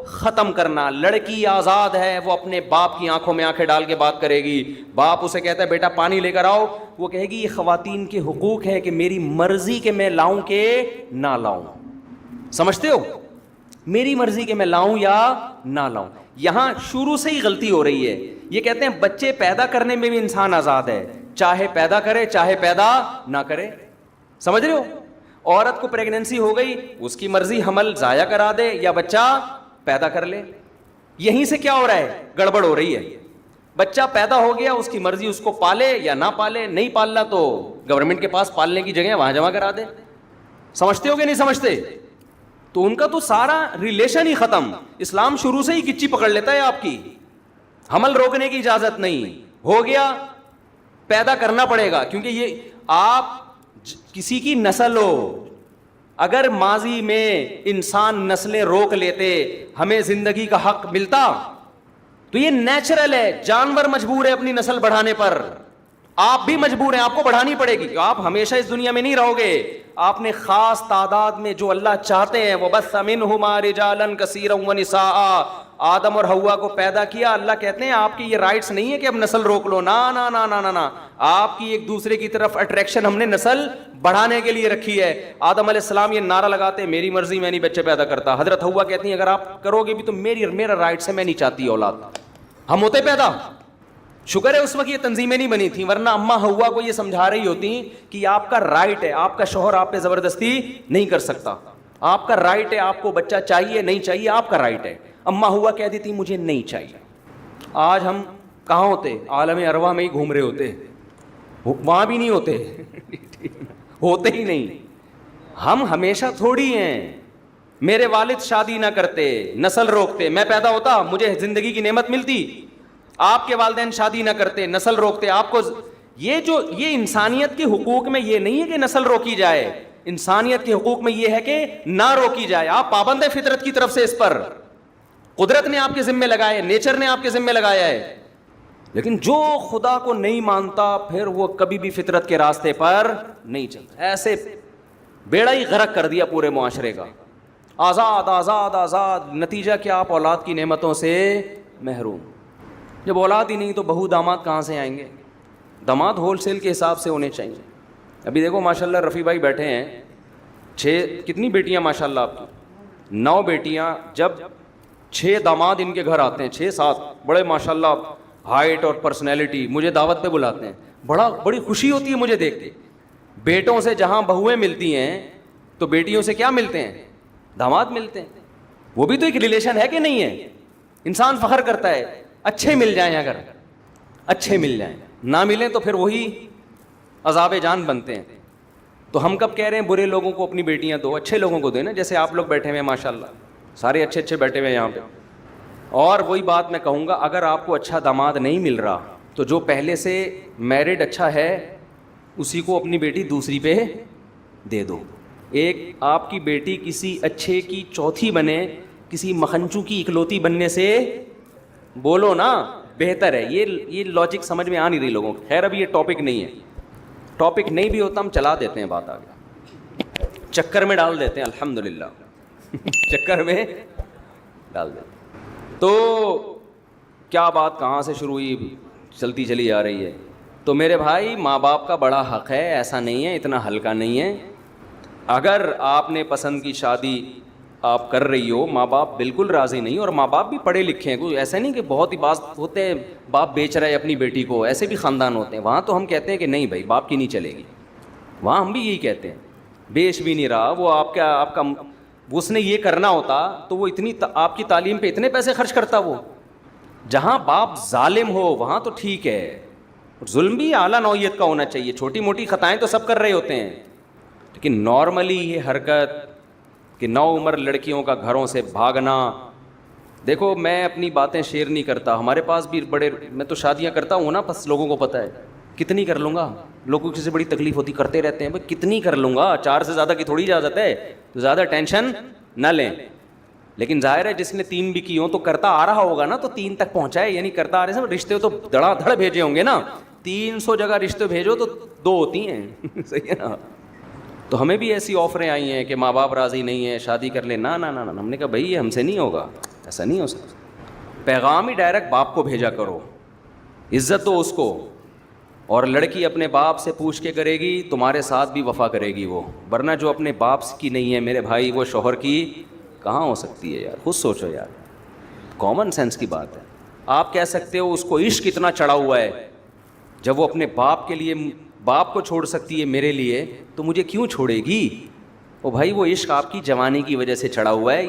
ختم کرنا. لڑکی آزاد ہے, وہ اپنے باپ کی آنکھوں میں آنکھیں ڈال کے بات کرے گی. باپ اسے کہتا ہے بیٹا پانی لے کر آؤ, وہ کہے گی یہ خواتین کے حقوق ہے کہ میری مرضی کہ میں لاؤں کہ نہ لاؤں. سمجھتے ہو؟ میری مرضی کہ میں لاؤں یا نہ لاؤں. یہاں شروع سے ہی غلطی ہو رہی ہے. یہ کہتے ہیں بچے پیدا کرنے میں بھی انسان آزاد ہے, چاہے پیدا کرے چاہے پیدا نہ کرے. سمجھ رہے ہو؟ عورت کو پریگننسی ہو گئی, اس کی مرضی حمل ضائع کرا دے یا بچہ پیدا کر لے. یہیں سے کیا ہو رہا ہے؟ گڑبڑ ہو رہی ہے. بچہ پیدا ہو گیا, اس کی مرضی اس کو پالے یا نہ پالے, نہیں پالنا تو گورنمنٹ کے پاس پالنے کی جگہ وہاں جمع کرا دے. سمجھتے ہو کہ نہیں سمجھتے؟ تو ان کا تو سارا ریلیشن ہی ختم. اسلام شروع سے ہی کچی پکڑ لیتا ہے آپ کی. حمل روکنے کی اجازت نہیں, ہو گیا پیدا کرنا پڑے گا, کیونکہ یہ آپ کسی کی نسل ہو. اگر ماضی میں انسان نسلیں روک لیتے, ہمیں زندگی کا حق ملتا, تو یہ نیچرل ہے. جانور مجبور ہے اپنی نسل بڑھانے پر, آپ بھی مجبور ہیں, آپ کو بڑھانی پڑے گی. آپ ہمیشہ اس دنیا میں نہیں رہو گے. آپ نے خاص تعداد میں جو اللہ چاہتے ہیں, وَبَثَّ مِنْهُمَا رِجَالًا كَثِيرًا وَنِسَاءً, آدم اور حوا کو پیدا کیا. اللہ کہتے ہیں آپ کی یہ رائٹس نہیں ہے کہ اب نسل روک لو, نا نا نا نا نا, آپ کی ایک دوسرے کی طرف اٹریکشن ہم نے نسل بڑھانے کے لیے رکھی ہے. آدم علیہ السلام یہ نعرہ لگاتے ہیں میری مرضی, میں نہیں بچے پیدا کرتا. حضرت حوا کہتی ہیں اگر آپ کرو گے بھی تو میرا رائٹس ہے, میں نہیں چاہتی اولاد. ہم ہوتے پیدا. شکر ہے اس وقت یہ تنظیمیں نہیں بنی تھیں, ورنہ اماں حوا کو یہ سمجھا رہی ہوتی کہ آپ کا رائٹ ہے, آپ کا شوہر آپ پہ زبردستی نہیں کر سکتا, آپ کا رائٹ ہے, آپ کو بچہ چاہیے نہیں چاہیے آپ کا رائٹ ہے. اماں حوا کہہ دیتی مجھے نہیں چاہیے. آج ہم کہاں ہوتے؟ عالم ارواح میں ہی گھوم رہے ہوتے, وہاں بھی نہیں ہوتے ہوتے ہی نہیں. ہم ہمیشہ تھوڑی ہیں. میرے والد شادی نہ کرتے, نسل روکتے, میں پیدا ہوتا, مجھے زندگی کی نعمت ملتی. آپ کے والدین شادی نہ کرتے, نسل روکتے, آپ کو یہ انسانیت کے حقوق میں یہ نہیں ہے کہ نسل روکی جائے. انسانیت کے حقوق میں یہ ہے کہ نہ روکی جائے. آپ پابند ہیں فطرت کی طرف سے اس پر, قدرت نے آپ کے ذمہ لگایا ہے, نیچر نے آپ کے ذمہ لگایا ہے. لیکن جو خدا کو نہیں مانتا پھر وہ کبھی بھی فطرت کے راستے پر نہیں چلتا. ایسے بیڑا ہی غرق کر دیا پورے معاشرے کا. آزاد آزاد آزاد, نتیجہ کیا؟ آپ اولاد کی نعمتوں سے محروم. جب اولاد ہی نہیں تو بہو داماد کہاں سے آئیں گے؟ داماد ہول سیل کے حساب سے ہونے چاہیے. ابھی دیکھو ماشاءاللہ رفیع بھائی بیٹھے ہیں, 6 کتنی بیٹیاں ماشاءاللہ آپ کی؟ 9 بیٹیاں. جب 6 داماد ان کے گھر آتے ہیں, 6-7 بڑے ماشاءاللہ ہائٹ اور پرسنالٹی, مجھے دعوت پہ بلاتے ہیں, بڑی خوشی ہوتی ہے مجھے دیکھ کے. بیٹوں سے جہاں بہویں ملتی ہیں تو بیٹیوں سے کیا ملتے ہیں؟ داماد ملتے ہیں. وہ بھی تو ایک ریلیشن ہے کہ نہیں ہے؟ انسان فخر کرتا ہے. اچھے مل جائیں, اگر اچھے مل جائیں, نہ ملیں تو پھر وہی عذاب جان بنتے ہیں. تو ہم کب کہہ رہے ہیں برے لوگوں کو اپنی بیٹیاں دو, اچھے لوگوں کو دیں نا. جیسے آپ لوگ بیٹھے ہوئے ہیں ماشاءاللہ, سارے اچھے اچھے بیٹھے ہوئے ہیں یہاں پہ. اور وہی بات میں کہوں گا, اگر آپ کو اچھا داماد نہیں مل رہا تو جو پہلے سے میرڈ اچھا ہے اسی کو اپنی بیٹی دوسری پہ دے دو. ایک آپ کی بیٹی کسی اچھے کی چوتھی بنے, کسی مکھنچو کی اکلوتی بننے سے بولو نا بہتر ہے. یہ لاجک سمجھ میں آ نہیں رہی لوگوں کو. خیر ابھی یہ ٹاپک نہیں ہے, ٹاپک نہیں بھی ہوتا ہم چلا دیتے ہیں بات آگے, چکر میں ڈال دیتے ہیں الحمدللہ چکر میں ڈال دیتے. تو کیا بات کہاں سے شروع ہوئی, چلتی چلی جا رہی ہے. تو میرے بھائی ماں باپ کا بڑا حق ہے, ایسا نہیں ہے, اتنا ہلکا نہیں ہے. اگر آپ نے پسند کی شادی آپ کر رہی ہو, ماں باپ بالکل راضی نہیں, اور ماں باپ بھی پڑھے لکھے ہیں, کوئی ایسا نہیں کہ بہت ہی بات ہوتے ہیں باپ بیچ رہا ہے اپنی بیٹی کو, ایسے بھی خاندان ہوتے ہیں. وہاں تو ہم کہتے ہیں کہ نہیں بھائی باپ کی نہیں چلے گی. وہاں ہم بھی یہی کہتے ہیں, بیچ بھی نہیں رہا وہ آپ کا اس نے یہ کرنا ہوتا تو وہ اتنی آپ کی تعلیم پہ اتنے پیسے خرچ کرتا. وہ جہاں باپ ظالم ہو وہاں تو ٹھیک ہے, ظلم بھی اعلیٰ نوعیت کا ہونا چاہیے. چھوٹی موٹی خطائیں تو سب کر رہے ہوتے ہیں, لیکن نارملی یہ حرکت کہ 9 عمر لڑکیوں کا گھروں سے بھاگنا. دیکھو میں اپنی باتیں شیئر نہیں کرتا, ہمارے پاس بھی بڑے, میں تو شادیاں کرتا ہوں نا, بس لوگوں کو پتہ ہے کتنی کر لوں گا. لوگوں کی سے بڑی تکلیف ہوتی, کرتے رہتے ہیں, بھائی کتنی کر لوں گا, 4 سے زیادہ کی تھوڑی اجازت ہے, تو زیادہ ٹینشن نہ لیں. لیکن ظاہر ہے جس نے 3 بھی کی ہوں تو کرتا آ رہا ہوگا نا, تو 3 تک پہنچائے, یعنی کرتا آ رہے ہیں. رشتے تو دڑا دھڑ بھیجے ہوں گے نا, 300 جگہ رشتے بھیجو تو 2 ہوتی ہیں. صحیح ہے نا. تو ہمیں بھی ایسی آفریں آئی ہیں کہ ماں باپ راضی نہیں ہیں, شادی کر لیں. نا نا نا, ہم نے کہا بھائی یہ ہم سے نہیں ہوگا, ایسا نہیں ہو سکتا. پیغام ہی ڈائریکٹ باپ کو بھیجا کرو, عزت دو اس کو. اور لڑکی اپنے باپ سے پوچھ کے کرے گی, تمہارے ساتھ بھی وفا کرے گی وہ. ورنہ جو اپنے باپ کی نہیں ہے میرے بھائی, وہ شوہر کی کہاں ہو سکتی ہے یار. خود سوچو یار, کامن سینس کی بات ہے. آپ کہہ سکتے ہو اس کو عشق اتنا چڑھا ہوا ہے, جب وہ اپنے باپ کے لیے باپ کو چھوڑ سکتی ہے میرے لیے, تو مجھے کیوں چھوڑے گی؟ او بھائی وہ عشق آپ کی جوانی کی وجہ سے چڑھا ہوا ہے.